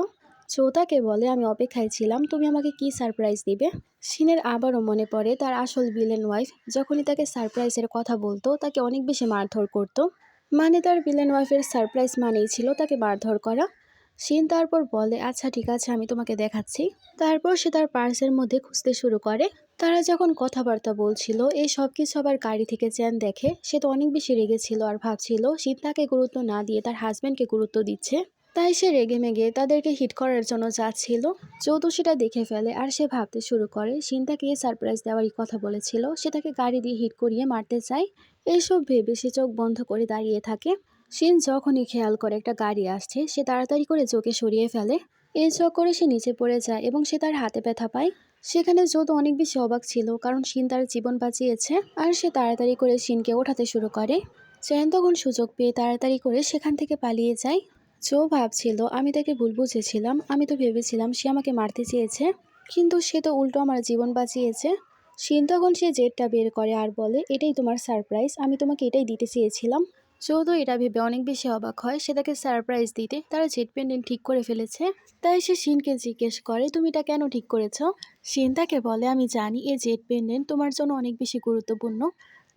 জো তাকে বলে, আমি অপেক্ষায় ছিলাম তুমি আমাকে কি সারপ্রাইজ দিবে। শিনের আবারও মনে পড়ে তার আসল ভিলেন ওয়াইফ যখনই তাকে সারপ্রাইজের কথা বলতো তাকে অনেক বেশি মারধর করতো, মানে তার ভিলেন ওয়াইফের সারপ্রাইজ মানেই ছিল তাকে মারধর করা। শিন তারপর বলে, আচ্ছা ঠিক আছে আমি তোমাকে দেখাচ্ছি। তারপর সে তার পার্সের মধ্যে খুঁজতে শুরু করে। তারা যখন কথাবার্তা বলছিল এই সব কিছু আবার গাড়ি থেকে চ্যান দেখে, সে তো অনেক বেশি রেগেছিল আর ভাবছিল শিন তাকে গুরুত্ব না দিয়ে তার হাজব্যান্ডকে গুরুত্ব দিচ্ছে, তাই সে রেগে মেগে তাদেরকে হিট করার জন্য যাচ্ছিল। যৌতু সেটা দেখে ফেলে আর সে ভাবতে শুরু করে শিন তাকে সারপ্রাইজ দেওয়ারই কথা বলেছিল, সে তাকে গাড়ি দিয়ে হিট করিয়ে মারতে চায়। এইসব ভেবে সে চোখ বন্ধ করে দাঁড়িয়ে থাকে। শিন যখনই খেয়াল করে একটা গাড়ি আসছে সে তাড়াতাড়ি করে জোকে সরিয়ে ফেলে। এই চক্করে সে নিচে পড়ে যায় এবং সে তার হাতে ব্যথা পায়। সেখানে জো তো অনেক বেশি অবাক ছিল কারণ শিন তার জীবন বাঁচিয়েছে, আর সে তাড়াতাড়ি করে শিনকে ওঠাতে শুরু করে। চ্যান তখন সুযোগ পেয়ে তাড়াতাড়ি করে সেখান থেকে পালিয়ে যায়। জো ভাবছিল আমি তাকে ভুল বুঝেছিলাম, আমি তো ভেবেছিলাম সে আমাকে মারতে চেয়েছে, কিন্তু সে তো উল্টো আমার জীবন বাঁচিয়েছে। শিন তখন সে জেটটা বের করে আর বলে, এটাই তোমার সারপ্রাইজ, আমি তোমাকে এটাই দিতে চেয়েছিলাম। জো তো এটা ভেবে অনেক বেশি অবাক হয়, সে তাকে সারপ্রাইজ দিতে তারা জেট পেন্ডেন্ট ঠিক করে ফেলেছে। তাই সে শিনকে জিজ্ঞেস করে, তুমি এটা কেন ঠিক করেছো? শিন তাকে বলে, আমি জানি এই জেট পেন্ডেন্ট তোমার জন্য অনেক বেশি গুরুত্বপূর্ণ,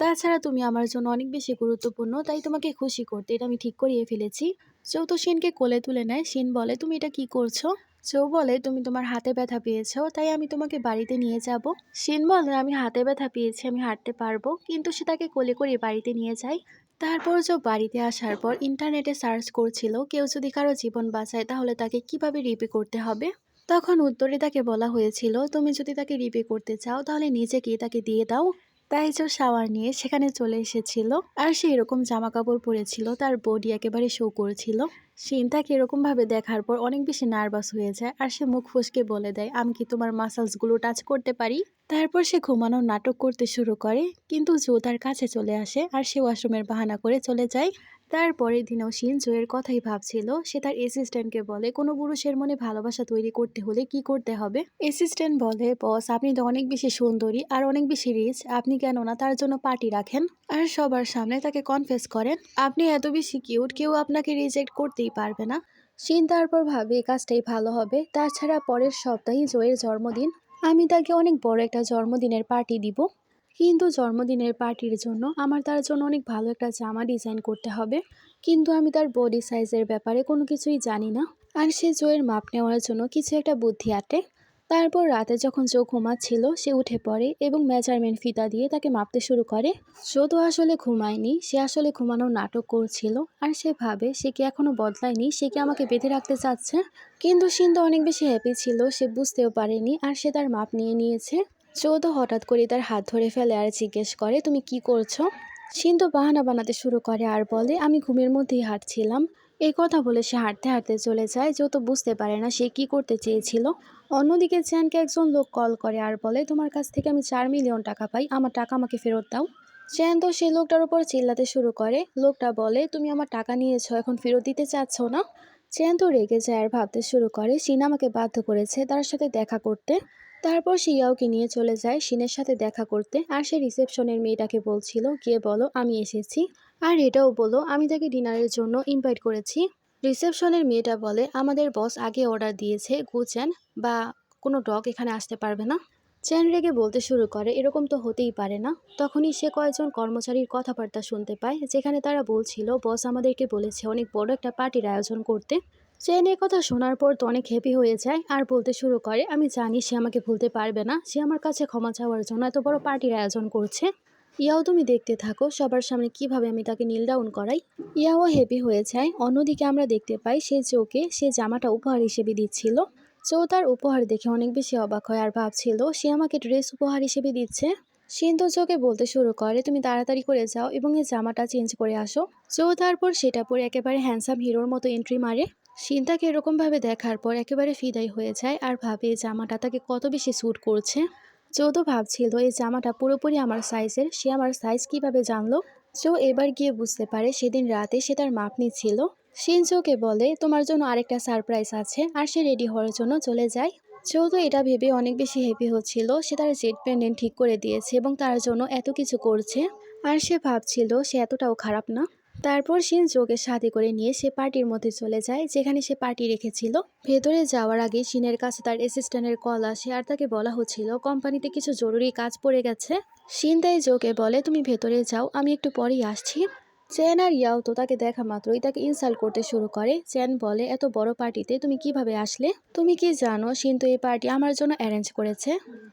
তাছাড়া তুমি আমার জন্য অনেক বেশি গুরুত্বপূর্ণ, তাই তোমাকে খুশি করতে এটা আমি ঠিক করিয়ে ফেলেছি। জো তো শিনকে কোলে তুলে নেয়। শিন বলে, তুমি এটা কি করছো? জো বলে, তুমি তোমার হাতে ব্যথা পেয়েছো তাই আমি তোমাকে বাড়িতে নিয়ে যাব। শিন বলে, আমি হাতে ব্যথা পেয়েছি, আমি হাঁটতে পারবো, কিন্তু সে তাকে কোলে করে বাড়িতে নিয়ে যায়। তারপর জো বাড়িতে আসার পর ইন্টারনেটে সার্চ করছিল কেউ যদি কারো জীবন বাঁচায় তাহলে তাকে কিভাবে রিপে করতে হবে। তখন উত্তরে তাকে বলা হয়েছিল, তুমি যদি তাকে রিপে করতে চাও তাহলে নিজেকেই তাকে দিয়ে দাও। তাই জো শাওয়ার নিয়ে সেখানে চলে এসেছিল, আর সে এরকম জামা কাপড় পরেছিল তার বডি একেবারে শো করছিল। শিন তাকে এরকম ভাবে দেখার পর অনেক বেশি নার্ভাস হয়ে যায় আর সে মুখ ফসকে বলে দেয়, আমি কি তোমার মাসেলস গুলো টাচ করতে পারি? তারপর সে ঘুমানোর নাটক করতে শুরু করে, কিন্তু জো তার কাছে চলে আসে আর সে ওয়াশরুমের বাহানা করে চলে যায়। তারপরের দিনেও শিন জোয়ের কথাই ভাবছিল। সে তার অ্যাসিস্ট্যান্টকে বলে, কোনো পুরুষের মনে ভালোবাসা তৈরি করতে হলে কি করতে হবে। অ্যাসিস্ট্যান্ট বলে, বস আপনি তো অনেক বেশি সুন্দরী আর অনেক বেশি রিচ, আপনি কেন না তার জন্য পার্টি রাখেন আর সবার সামনে তাকে কনফেস করেন আপনি এত বেশি কিউট, কেউ আপনাকে রিজেক্ট করতেই পারবে না। শিন তারপর ভাবে এই কাজটাই ভালো হবে, তাছাড়া পরের সপ্তাহেই জয়ের জন্মদিন, আমি তাকে অনেক বড় একটা জন্মদিনের পার্টি দিব। কিন্তু জন্মদিনের পার্টির জন্য আমার তার জন্য অনেক ভালো একটা জামা ডিজাইন করতে হবে, কিন্তু আমি তার বডি সাইজের ব্যাপারে কোনো কিছুই জানি না। আর সে জোয়ের মাপ নেওয়ার জন্য কিছু একটা বুদ্ধি আটে। তারপর রাতে যখন জো ঘুমাচ্ছিল সে উঠে পড়ে এবং মেজারমেন্ট ফিতা দিয়ে তাকে মাপতে শুরু করে। জো তো আসলে ঘুমায়নি, সে আসলে ঘুমানোর নাটক করছিল, আর সে ভাবে সে কি এখনো বদলায়নি, সে কি আমাকে বেঁধে রাখতে চাচ্ছে। কিন্তু শিন তো অনেক বেশি হ্যাপি ছিল, সে বুঝতেও পারেনি আর সে তার মাপ নিয়ে নিয়েছে। জো তো হঠাৎ করে তার হাত ধরে ফেলে আর জিজ্ঞেস করে, তুমি কি করছো? শিন তো বাহানা বানাতে শুরু করে আর বলে, আমি ঘুমের মধ্যেই হাঁটছিলাম। এই কথা বলে সে হাঁটতে হাঁটতে চলে যায়। জো তো বুঝতে পারে না সে কি করতে চেয়েছিল। অন্যদিকে চ্যানকে একজন লোক কল করে আর বলে, তোমার কাছ থেকে আমি 4 মিলিয়ন টাকা পাই, আমার টাকা আমাকে ফেরত দাও। চ্যান তো সেই লোকটার উপর চিল্লাতে শুরু করে। লোকটা বলে, তুমি আমার টাকা নিয়েছো, এখন ফেরত দিতে চাচ্ছ না? চ্যান তো রেগে যায় আর ভাবতে শুরু করে শিন আমাকে বাধ্য করেছে তার সাথে দেখা করতে। তারপর সে ইয়াওকে নিয়ে চলে যায় শিনের সাথে দেখা করতে, আর সে রিসেপশনের মেয়েটাকে বলছিল, গিয়ে বলো আমি এসেছি, আর এটাও বলো আমি তাকে ডিনারের জন্য ইনভাইট করেছি। রিসেপশনের মেয়েটা বলে, আমাদের বস আগে অর্ডার দিয়েছে গুচেন বা কোনো ডগ এখানে আসতে পারবে না। চ্যান রেগে বলতে শুরু করে, এরকম তো হতেই পারে না। তখনই সে কয়েকজন কর্মচারীর কথাবার্তা শুনতে পায়, যেখানে তারা বলছিল বস আমাদেরকে বলেছে অনেক বড় একটা পার্টির আয়োজন করতে। চেন এই কথা শোনার পর তো অনেক হ্যাপি হয়ে যায় আর বলতে শুরু করে, আমি জানি সে আমাকে ভুলতে পারবে না, সে আমার কাছে ক্ষমা চাওয়ার জন্য এত বড় পার্টির আয়োজন করছে। ইয়াও তুমি দেখতে থাকো সবার সামনে কিভাবে আমি তাকে নীল ডাউন করাই। ইয়াও হ্যাপি হয়ে যায়। অন্যদিকে আমরা দেখতে পাই সে চোকে সে জামাটা উপহার হিসেবে দিচ্ছিল। চো তার উপহার দেখে অনেক বেশি অবাক হয় আর ভাবছিল সে আমাকে ড্রেস উপহার হিসেবে দিচ্ছে। সিন্তু চোকে বলতে শুরু করে, তুমি তাড়াতাড়ি করে যাও এবং এই জামাটা চেঞ্জ করে আসো। চো তারপর সেটা পরে একেবারে হ্যান্ডসাম হিরোর মতো এন্ট্রি মারে। সিনতাকে এরকমভাবে দেখার পর একেবারে ফিদাই হয়ে যায় আর ভাবে এই জামাটা তাকে কত বেশি স্যুট করছে। চো তো ভাবছিল এই জামাটা পুরোপুরি আমার সাইজের, সে আমার সাইজ কিভাবে জানলো। চো এবার গিয়ে বুঝতে পারে সেদিন রাতে সে তার মাপ নিচ্ছিল। শিন চোকে বলে, তোমার জন্য আরেকটা সারপ্রাইজ আছে, আর সে রেডি হওয়ার জন্য চলে যায়। চো তো এটা ভেবে অনেক বেশি হ্যাপি হচ্ছিল, সে তার জেট প্যান্ডেন্ট ঠিক করে দিয়েছে এবং তার জন্য এত কিছু করছে। আর সে ভাবছিল সে এতটাও খারাপ না। তারপর শিন চোকে সাথে করে নিয়ে সে পার্টির মধ্যে চলে যায় যেখানে সে পার্টি রেখেছিল। ভেতরে যাওয়ার আগে শিনের কাছে তার অ্যাসিস্ট্যান্টের কল আসে আর তাকে বলা হচ্ছিল কোম্পানিতে কিছু জরুরি কাজ পড়ে গেছে। শিন তাই জোকে বলে, তুমি ভেতরে যাও, আমি একটু পরেই আসছি। চেন আর ইয়াও তো তাকে দেখা মাত্রই তাকে ইনসাল্ট করতে শুরু করে। চেন বলে, এত বড় পার্টিতে তুমি কিভাবে আসলে? তুমি কি জানো শিন তো এই পার্টি আমার জন্য অ্যারেঞ্জ করেছে।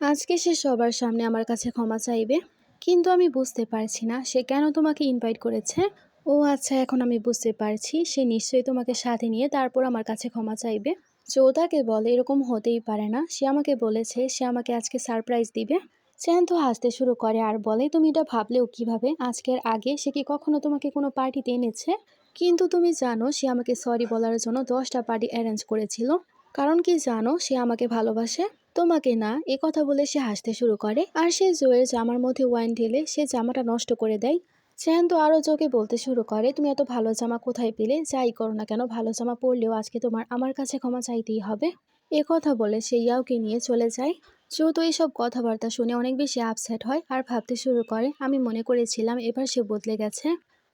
আজকে সে সবার সামনে আমার কাছে ক্ষমা চাইবে, কিন্তু আমি বুঝতে পারছি না সে কেন তোমাকে ইনভাইট করেছে। ও আচ্ছা, এখন আমি বুঝতে পারছি, সে নিশ্চয়ই তোমাকে সাথে নিয়ে তারপর আমার কাছে ক্ষমা চাইবে। চৌদাকে বলে, এরকম হতেই পারে না, সে আমাকে বলেছে সে আমাকে আজকে সারপ্রাইজ দিবে। চ্যান তো হাসতে শুরু করে আর বলে, তুমি এটা ভাবলেও কিভাবে, আজকের আগে সে কি কখনো তোমাকে কোনো পার্টিতে এনেছে? কিন্তু তুমি জানো সে আমাকে সরি বলার জন্য 10টা পার্টি অ্যারেঞ্জ করেছিল। কারণ কি জানো, সে আমাকে ভালোবাসে, তোমাকে না। এ কথা বলে সে হাসতে শুরু করে আর সে জোয়ের জামার মধ্যে ওয়াইন ঢেলে সে জামাটা নষ্ট করে দেয়। চ্যান তো আরও জোকে বলতে শুরু করে, তুমি এত ভালো জামা কোথায় পেলে? যাই করো না কেন, ভালো জামা পরলেও আজকে তোমার আমার কাছে ক্ষমা চাইতেই হবে। এ কথা বলে সে ইয়াওকে নিয়ে চলে যায়। চো তো এইসব কথাবার্তা শুনে অনেক বেশি আপসেট হয় আর ভাবতে শুরু করে, আমি মনে করেছিলাম এবার সে বদলে গেছে।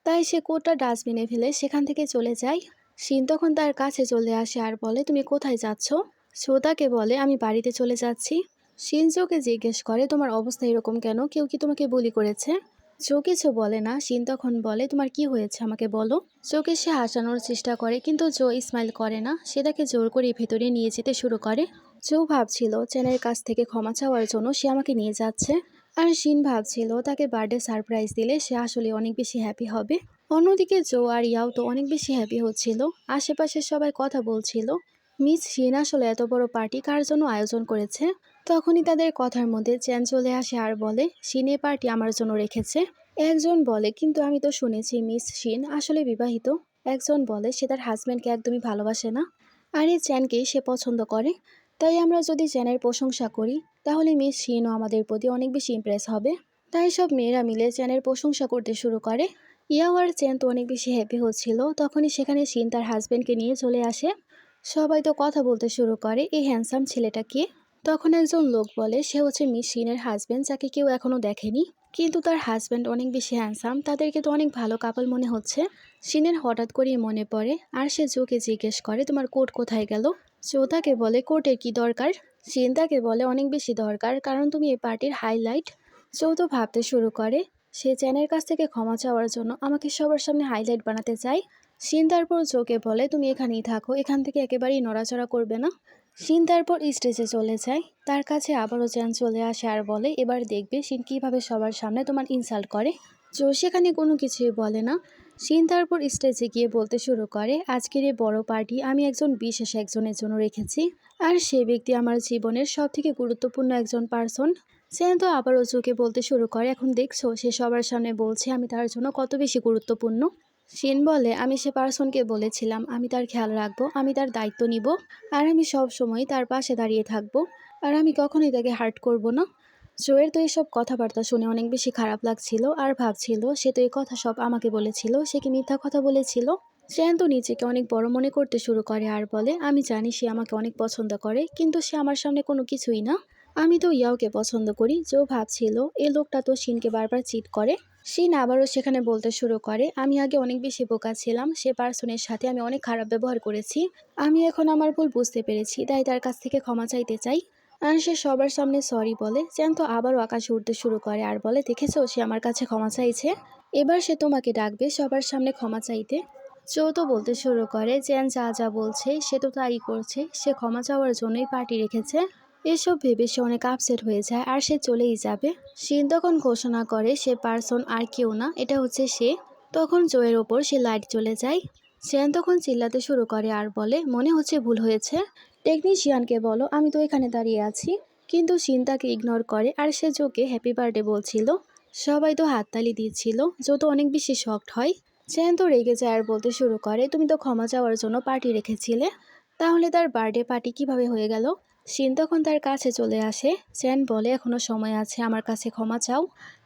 তাই সে কোটটা ডাস্টবিনে ফেলে সেখান থেকে চলে যায়। শিন তখন তার কাছে চলে আসে আর বলে, তুমি কোথায় যাচ্ছ? চো তাকে বলে, আমি বাড়িতে চলে যাচ্ছি। শিন চোকে জিজ্ঞেস করে, তোমার অবস্থা এরকম কেন? কেউ কি তোমাকে বুলি করেছে? চো কিছু বলে না। শিন তখন বলে, তোমার কি হয়েছে আমাকে বলো। চোকে সে হাসানোর চেষ্টা করে কিন্তু জো স্মাইল করে না, সে তাকে জোর করে ভেতরে নিয়ে যেতে শুরু করে। জো ভাবছিল চেনের কাছ থেকে ক্ষমা চাওয়ার জন্য সে আমাকে নিয়ে যাচ্ছে। আর শিন ভাবছিল তাকে বার্থডে সারপ্রাইজ দিলে সে আসলে অনেক বেশি হ্যাপি হবে। অন্যদিকে জো আর ইয়াও তো অনেক বেশি হ্যাপি হচ্ছিল। আশেপাশে সবাই কথা বলছিল, মিস শিন আসলে এত বড় পার্টি কার জন্য আয়োজন করেছে। তখনই তাদের কথার মধ্যে চ্যান চলে আসে আর বলে, শিনে পার্টি আমার জন্য রেখেছে। একজন বলে, কিন্তু আমি তো শুনেছি মিস শিন আসলে বিবাহিত। একজন বলে, সে তার হাজব্যান্ডকে একদমই ভালোবাসে না, আর এই চ্যানকেই সে পছন্দ করে। তাই আমরা যদি চ্যানের প্রশংসা করি তাহলে মিস শিনও আমাদের প্রতি অনেক বেশি ইমপ্রেস হবে। তাই সব মেয়েরা মিলে চ্যানের প্রশংসা করতে শুরু করে। ইয়াও আর চ্যান তো অনেক বেশি হ্যাপি হচ্ছিল। তখনই সেখানে শিন তার হাজব্যান্ডকে নিয়ে চলে আসে। সবাই তো কথা বলতে শুরু করে, এই হ্যান্ডসাম ছেলেটা কে? তখন একজন লোক বলে, সে হচ্ছে মিস শিনের হাজব্যান্ড, যাকে কেউ এখনো দেখেনি। কিন্তু তার হাজব্যান্ড অনেক বেশি হ্যান্ডসাম, তাদেরকে তো অনেক ভালো কাপল মনে হচ্ছে। শিনের হঠাৎ করেই মনে পড়ে আর সে জোকে জিজ্ঞেস করে, তোমার কোট কোথায় গেল? জো তাকে বলে, কোটের কি দরকার? শিন তাকে বলে, অনেক বেশি দরকার, কারণ তুমি এই পার্টির হাইলাইট। জো তো ভাবতে শুরু করে, সে চ্যানের কাছ থেকে ক্ষমা চাওয়ার জন্য আমাকে সবার সামনে হাইলাইট বানাতে চায়। শিন তারপর জোকে বলে, তুমি এখানেই থাকো, এখান থেকে একেবারেই নড়াচড়া করবে না। শিন তারপর স্টেজে চলে যায়। তার কাছে আবারও চ্যান চলে আসে আর বলে, এবার দেখবে শিন কিভাবে সবার সামনে তোমার ইনসাল্ট করে। জো সেখানে কোনো কিছুই বলে না। শিন তারপর স্টেজে গিয়ে বলতে শুরু করে, আজকের এই বড় পার্টি আমি একজন বিশেষ একজনের জন্য রেখেছি, আর সে ব্যক্তি আমার জীবনের সব থেকে গুরুত্বপূর্ণ একজন পার্সন। চ্যান তো আবারও জোকে বলতে শুরু করে, এখন দেখছো সে সবার সামনে বলছে আমি তার জন্য কত বেশি গুরুত্বপূর্ণ। শিন বলে, আমি সে পার্সনকে বলেছিলাম আমি তার খেয়াল রাখবো, আমি তার দায়িত্ব নিব, আর আমি সব সময় তার পাশে দাঁড়িয়ে থাকবো, আর আমি কখনোই তাকে হার্ট করব না। জোয়ের তো এইসব কথাবার্তা শুনে অনেক বেশি খারাপ লাগছিল আর ভাবছিল সে তো এই কথা সব আমাকে বলেছিল, সে কি মিথ্যা কথা বলেছিল? চ্যান তো নিজেকে অনেক বড় মনে করতে শুরু করে আর বলে, আমি জানি সে আমাকে অনেক পছন্দ করে, কিন্তু সে আমার সামনে কোনো কিছুই না। আমি তো ইয়াওকে পছন্দ করি। জো ভাবছিল এই লোকটা তো শিনকে বারবার চিট করে। শিন আবারও সেখানে বলতে শুরু করে, আমি আগে অনেক বেশি বোকা ছিলাম, সে পার্সনের সাথে আমি অনেক খারাপ ব্যবহার করেছি। আমি এখন আমার ভুল বুঝতে পেরেছি, তাই তার কাছ থেকে ক্ষমা চাইতে চাই। আর সে সবার সামনে সরি বলে। চ্যান তো আবারও আকাশে উঠতে শুরু করে আর বলে, দেখেছো সে আমার কাছে ক্ষমা চাইছে, এবার সে তোমাকে ডাকবে সবার সামনে ক্ষমা চাইতে। জো তো বলতে শুরু করে চ্যান যা যা বলছে সে তো তাই করছে, সে ক্ষমা চাওয়ার জন্যই পার্টি রেখেছে। এসব ভেবে সে অনেক আপসেট হয়ে যায় আর সে চলেই যাবে। শিন তখন ঘোষণা করে সে পার্সন আর কেউ না, এটা হচ্ছে সে। তখন জোয়ের ওপর সে লাইট চলে যায়। চ্যান তখন চিল্লাতে শুরু করে আর বলে মনে হচ্ছে ভুল হয়েছে, টেকনিশিয়ানকে বলো আমি তো এখানে দাঁড়িয়ে আছি। কিন্তু শিন তাকে ইগনোর করে আর সে জোকে হ্যাপি বার্থডে বলছিল। সবাই তো হাততালি দিচ্ছিল, জো তো অনেক বেশি শকড হয়। চ্যান তো রেগে যায় আর বলতে শুরু করে তুমি তো ক্ষমা চাওয়ার জন্য পার্টি রেখেছিলে, তাহলে তার বার্থডে পার্টি কিভাবে হয়ে গেল? শিন তখন তার কাছে চলে আসে। চ্যান বলে এখনো সময় আছে, আমার কাছে ক্ষমা চাও,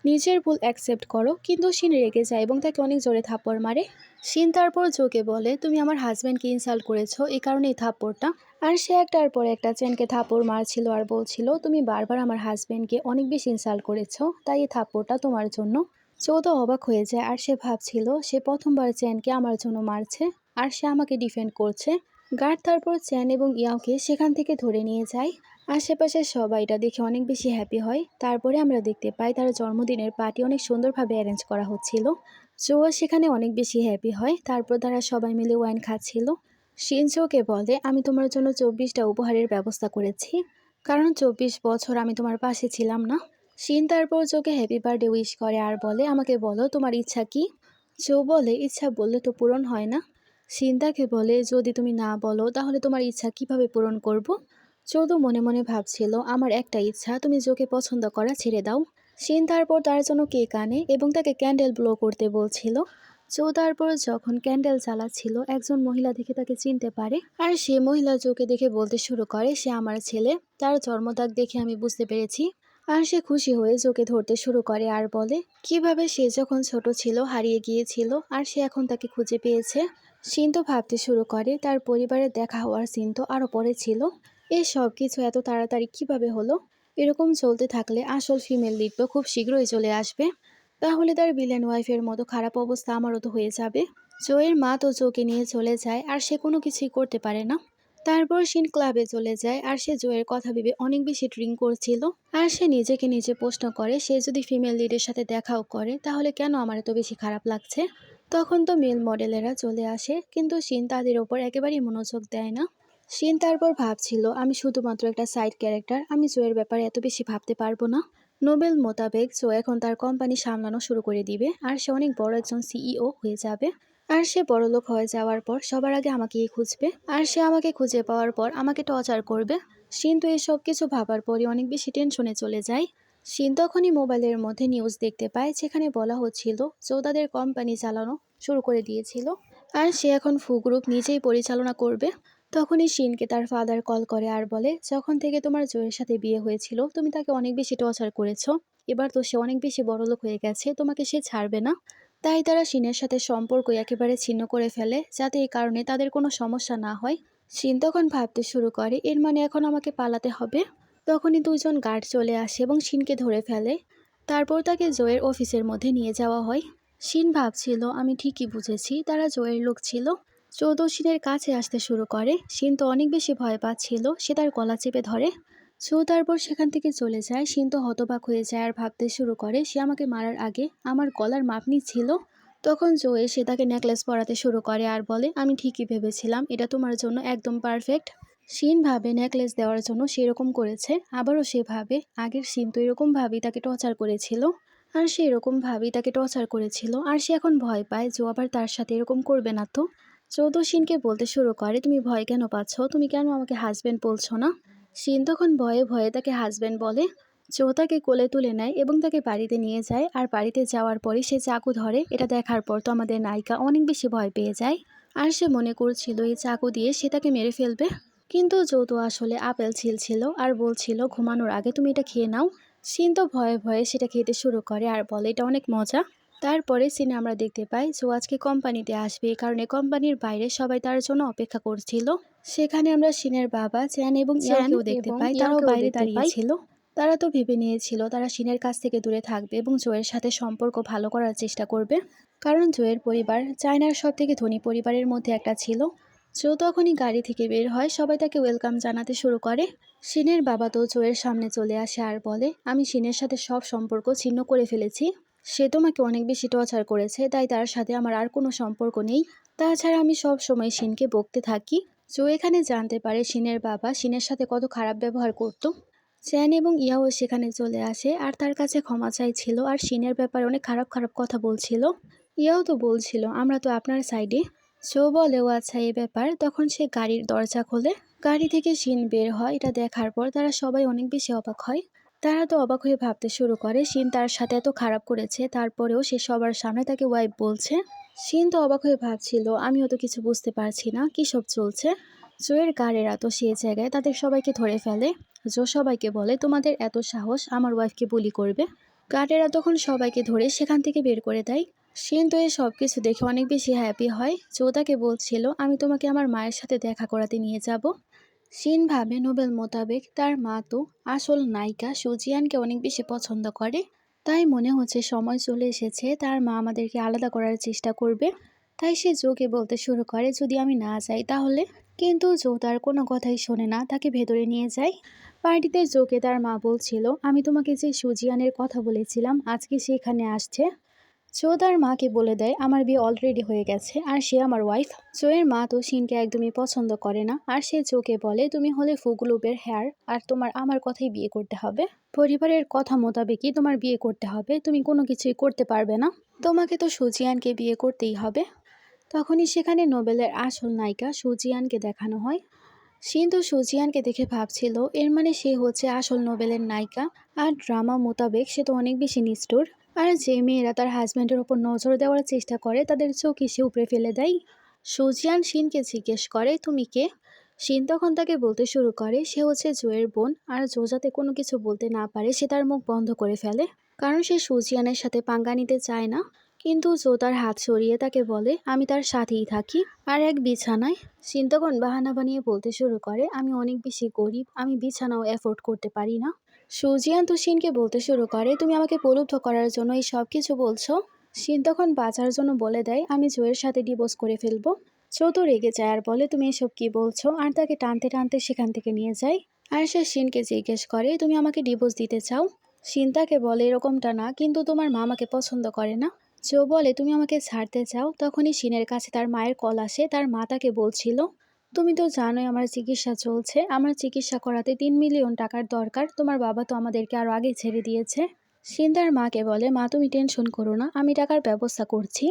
নিজের ভুল অ্যাকসেপ্ট করো। কিন্তু শিন রেগে যায় এবং তাকে অনেক জোরে থাপ্পড় মারে। শিন তারপর জোকে বলে তুমি আমার হাজব্যান্ডকে ইনসাল্ট করেছো, এই কারণে এই থাপ্পড়টা। আর সে একটার পর একটা চ্যানকে থাপ্পড় মারছিল আর বলছিল তুমি বারবার আমার হাজব্যান্ডকে অনেক বেশি ইনসাল্ট করেছো, তাই এই থাপ্পড়টা তোমার জন্য। চো তো অবাক হয়ে যায় আর সে ভাবছিল সে প্রথমবার চ্যানকে আমার জন্য মারছে আর সে আমাকে ডিফেন্ড করছে। গার্ড তারপর চ্যান এবং ইয়াওকে সেখান থেকে ধরে নিয়ে যায়। আশেপাশে সবাই এটা দেখে অনেক বেশি হ্যাপি হয়। তারপরে আমরা দেখতে পাই তার জন্মদিনের পার্টি অনেক সুন্দরভাবে অ্যারেঞ্জ করা হচ্ছিল। চোও সেখানে অনেক বেশি হ্যাপি হয়। তারপর তারা সবাই মিলে ওয়াইন খাচ্ছিল। শিনচোকে বলে আমি তোমার জন্য 24টা উপহারের ব্যবস্থা করেছি, কারণ 24 বছর আমি তোমার পাশে ছিলাম না। শিন তারপর চোকে হ্যাপি বার্থডে উইশ করে আর বলে আমাকে বলো তোমার ইচ্ছা কি। চো বলে ইচ্ছা বললে তো পূরণ হয় না। শিন তাকে বলে যদি তুমি না বলো তাহলে তোমার ইচ্ছা কিভাবে পূরণ করব। চো তো মনে মনে ভাবছিল আমার একটা ইচ্ছা, তুমি জোকে পছন্দ করা ছেড়ে দাও। শিন তারপর তার জন্য কেক আনে এবং তাকে ক্যান্ডেল ব্লো করতে বলছিল। চো তারপর যখন ক্যান্ডেল জ্বালাচ্ছিল একজন মহিলা দেখে তাকে চিনতে পারে আর সে মহিলা জোকে দেখে বলতে শুরু করে সে আমার ছেলে, তার জন্মদাগ দেখে আমি বুঝতে পেরেছি। আর সে খুশি হয়ে জোকে ধরতে শুরু করে আর বলে কিভাবে সে যখন ছোট ছিল হারিয়ে গিয়েছিল আর সে এখন তাকে খুঁজে পেয়েছে। শিন তো ভাবতে শুরু করে তার পরিবারের দেখা হওয়ার সিন তো আরও পরে ছিল, এই সব কিছু এত তাড়াতাড়ি কিভাবে হলো। এরকম চলতে থাকলে আসল ফিমেল লিড তো খুব শীঘ্রই চলে আসবে, তাহলে তার ভিলেন ওয়াইফের মতো খারাপ অবস্থা আমারও তো হয়ে যাবে। জোয়ের মা তো জোকে নিয়ে চলে যায় আর সে কোনো কিছুই করতে পারে না। তারপর শিন ক্লাবে চলে যায় আর সে জোয়ের কথা ভেবে অনেক বেশি ড্রিঙ্ক করছিল। আর সে নিজেকে নিজে প্রশ্ন করে সে যদি ফিমেল লিডের সাথে দেখাও করে তাহলে কেন আমার এত বেশি খারাপ লাগছে। তখন তো মেল মডেলেরা চলে আসে কিন্তু শিন তাদের ওপর একেবারেই মনোযোগ দেয় না। শিন তারপর ভাবছিল আমি শুধুমাত্র একটা সাইড ক্যারেক্টার, আমি জোয়ের ব্যাপারে এত বেশি ভাবতে পারবো না। নোবেল মোতাবেক জো এখন তার কোম্পানি সামলানো শুরু করে দিবে আর সে অনেক বড় একজন সিইও হয়ে যাবে। আর সে বড়লোক হয়ে যাওয়ার পর সবার আগে আমাকেই খুঁজবে আর সে আমাকে খুঁজে পাওয়ার পর আমাকে টর্চার করবে। শিন তো এসব কিছু ভাবার পরই অনেক বেশি টেনশনে চলে যায়। শিন তখনই মোবাইলের মধ্যে নিউজ দেখতে পায় যেখানে বলা হচ্ছিল জো তাদের কোম্পানি চালানো শুরু করে দিয়েছিল আর সে এখন ফু গ্রুপ নিজেই পরিচালনা করবে। তখনই শিনকে তার ফাদার কল করে আর বলে যখন থেকে তোমার জোয়ের সাথে বিয়ে হয়েছিল তুমি তাকে অনেক বেশি টর্চার করেছো, এবার তো সে অনেক বেশি বড়লোক হয়ে গেছে, তোমাকে সে ছাড়বে না। তাই তারা শিনের সাথে সম্পর্ক একেবারে ছিন্ন করে ফেলে যাতে এই কারণে তাদের কোনো সমস্যা না হয়। শিন তখন ভাবতে শুরু করে এর মানে এখন আমাকে পালাতে হবে। তখনই দুজন গার্ড চলে আসে এবং শিনকে ধরে ফেলে। তারপর তাকে জোয়ের অফিসের মধ্যে নিয়ে যাওয়া হয়। শিন ভাবছিল আমি ঠিকই বুঝেছি তারা জোয়ের লোক ছিল। চৌদশিনের কাছে আসতে শুরু করে। শিন তো অনেক বেশি ভয় পাচ্ছিল, সে তার গলা চেপে ধরে। চৌ তারপর সেখান থেকে চলে যায়। শিন তো হতবাক হয়ে যায় আর ভাবতে শুরু করে সে আমাকে মারার আগে আমার গলার মাপ নিচ্ছিল। তখন জো এসে তাকে নেকলেস পরাতে শুরু করে আর বলে আমি ঠিকই ভেবেছিলাম এটা তোমার জন্য একদম পারফেক্ট। শিন ভাবে নেকলেস দেওয়ার জন্য সেরকম করেছে, আবারও সে ভাবে আগের শিন তো এরকম ভাবেই তাকে টর্চার করেছিল আর সে এরকম ভাবেই তাকে টর্চার করেছিল আর সে এখন ভয় পায় জো আবার তার সাথে এরকম করবে না তো। চৌদ্দ শিনকে বলতে শুরু করে তুমি ভয় কেন পাচ্ছ, তুমি কেন আমাকে হাজব্যান্ড বলছো না। শিন তখন ভয়ে ভয়ে তাকে হাজব্যান্ড বলে। চো তাকে কোলে তুলে নেয় এবং তাকে বাড়িতে নিয়ে যায় আর বাড়িতে যাওয়ার পরে সে চাকু ধরে। এটা দেখার পর তো আমাদের নায়িকা অনেক বেশি ভয় পেয়ে যায় আর সে মনে করছিল এই চাকু দিয়ে সে তাকে মেরে ফেলবে। কিন্তু জো তো আসলে আপেল ছিল আর বলছিল ঘুমানোর আগে তুমি এটা খেয়ে নাও। শিন তো ভয়ে ভয়ে সেটা খেতে শুরু করে আর বলে এটা অনেক মজা। তারপরে সিনে আমরা দেখতে পাই জো আজকে কোম্পানিতে আসবে, এই কারণে কোম্পানির বাইরে সবাই তার জন্য অপেক্ষা করছিল। সেখানে আমরা শিনের বাবা চ্যান এবং ইয়াওকেও দেখতে পাই, তারাও বাইরে দাঁড়িয়েছিল। তারা তো ভেবে নিয়েছিল তারা শিনের কাছ থেকে দূরে থাকবে এবং জোয়ের সাথে সম্পর্ক ভালো করার চেষ্টা করবে, কারণ জোয়ের পরিবার চায়নার সব থেকে ধনী পরিবারের মধ্যে একটা ছিল। জো তখনই গাড়ি থেকে বের হয়, সবাই তাকে ওয়েলকাম জানাতে শুরু করে। শিনের বাবা তো জোয়ের সামনে চলে আসে আর বলে আমি শিনের সাথে সব সম্পর্ক ছিন্ন করে ফেলেছি, সে তোমাকে অনেক বেশি টর্চার করেছে, তাই তার সাথে আমার আর কোনো সম্পর্ক নেই। তাছাড়া আমি সব সময় শিনকে বকতে থাকি। জো এখানে জানতে পারে শিনের বাবা শিনের সাথে কত খারাপ ব্যবহার করত। চ্যান এবং ইয়াও সেখানে চলে আসে আর তার কাছে ক্ষমা চাইছিল আর শিনের ব্যাপারে অনেক খারাপ খারাপ কথা বলছিল। ইয়াও তো বলছিল আমরা তো আপনার সাইডে। জো বলে ও আচ্ছা এই ব্যাপার। তখন সে গাড়ির দরজা খোলে, গাড়ি থেকে শিন বের হয়। এটা দেখার পর তারা সবাই অনেক বেশি অবাক হয়। তারা তো অবাক হয়ে ভাবতে শুরু করে শিন তার সাথে এত খারাপ করেছে, তারপরেও সে সবার সামনে তাকে ওয়াইফ বলছে। শিন তো অবাক হয়ে ভাবছিল আমিও তো কিছু বুঝতে পারছি না কি সব চলছে। জোয়ের গাড়েরা তো সেই জায়গায় তাদের সবাইকে ধরে ফেলে। জো সবাইকে বলে তোমাদের এত সাহস আমার ওয়াইফকে বুলি করবে। গার্ডেরা তখন সবাইকে ধরে সেখান থেকে বের করে দেয়। শিন তো এই সব কিছু দেখে অনেক বেশি হ্যাপি হয়। জো তাকে বলছিল আমি তোমাকে আমার মায়ের সাথে দেখা করাতে নিয়ে যাব। শিন ভাবে নোবেল মোতাবেক তার মা তো আসল নায়িকা সুজিয়ানকে অনেক বেশি পছন্দ করে, তাই মনে হচ্ছে সময় চলে এসেছে তার মা আমাদেরকে আলাদা করার চেষ্টা করবে। তাই সে জোকে বলতে শুরু করে যদি আমি না যাই তাহলে। কিন্তু জো তার কোনো কথাই শোনে না, তাকে ভেতরে নিয়ে যায়। পার্টিতে জোকে তার মা বলছিল আমি তোমাকে যে সুজিয়ানের কথা বলেছিলাম আজকে সে এখানে আসছে। জো তার মাকে বলে দেয় আমার বিয়ে অলরেডি হয়ে গেছে আর সে আমার ওয়াইফ। জোয়ের মা তো শিনকে একদমই পছন্দ করে না আর সে জোকে বলে তুমি হলে ফুগুলুবের হেয়ার আর তোমার আমার কথাই বিয়ে করতে হবে। পরিবারের কথা মোতাবেকই তোমার বিয়ে করতে হবে, তুমি কোনো কিছুই করতে পারবে না। তোমাকে তো সুজিয়ানকে বিয়ে করতেই হবে। তখনই সেখানে নোবেলের আসল নায়িকা সুজিয়ানকে দেখানো হয়। শিন তো সুজিয়ানকে দেখে ভাবছিল এর মানে সে হচ্ছে আসল নোবেলের নায়িকা। আর ড্রামা মোতাবেক সে তো অনেক বেশি নিষ্ঠুর। আর যে মেয়েরা তার হাজব্যান্ডের ওপর নজর দেওয়ার চেষ্টা করে তাদের চোখই সে উপড়ে ফেলে দেয়। সুজিয়ান শিনকে জিজ্ঞেস করে তুমি কে। শিন তখন তাকে বলতে শুরু করে সে হচ্ছে জোয়ের বোন। আর জো যাতে কোনো কিছু বলতে না পারে সে তার মুখ বন্ধ করে ফেলে, কারণ সে সুজিয়ানের সাথে পাঙ্গা নিতে চায় না। কিন্তু জো তার হাত সরিয়ে তাকে বলে আমি তার সাথেই থাকি। আর এক বিছানায় শিন তখন বাহানা বানিয়ে বলতে শুরু করে আমি অনেক বেশি গরিব, আমি বিছানাও অ্যাফোর্ড করতে পারি না। সুজিয়ান তো শিনকে বলতে শুরু করে তুমি আমাকে প্রলুব্ধ করার জন্য এই সব কিছু বলছো। শিন তখন বাঁচার জন্য বলে দেয় আমি জোয়ের সাথে ডিভোর্স করে ফেলবো। জো তো রেগে যায় আর বলে তুমি এসব কি বলছো, আর তাকে টানতে টানতে সেখান থেকে নিয়ে যায়। আর সে শিনকে জিজ্ঞেস করে তুমি আমাকে ডিভোর্স দিতে চাও। শিন তাকে বলে এরকমটা না, কিন্তু তোমার মা আমাকে পছন্দ করে না। জো বলে তুমি আমাকে ছাড়তে চাও। তখনই শিনের কাছে তার মায়ের কল আসে, তার মা তাকে বলছিল তুমি তো জানোই আমার চিকিৎসা চলছে, আমার চিকিৎসা করাতে 3 মিলিয়ন টাকার দরকার, তোমার বাবা তো আমাদেরকে আরো আগে ছেড়ে দিয়েছে। শিন তার মাকে বলে মা তুমি টেনশন করো না, আমি টাকার ব্যবস্থা করছি।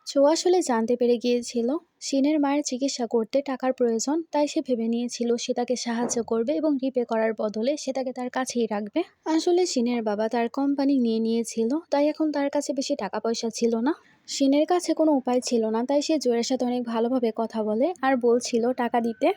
জো আসলে জানতে পেরে গিয়েছিল শিনের মায়ের চিকিৎসা করতে টাকার প্রয়োজন, তাই সে ভেবে নিয়েছিল সে তাকে সাহায্য করবে এবং রিপে করার বদলে সে তাকে তার কাছেই রাখবে। আসলে শিনের বাবা তার কোম্পানি নিয়ে নিয়েছিল, তাই এখন তার কাছে বেশি টাকা পয়সা ছিল না। শিনের কাছে কোনো উপায় ছিল না, তাই সে জোয়ের সাথে অনেক ভালোভাবে কথা বলে আর বলছিল টাকা দিতে।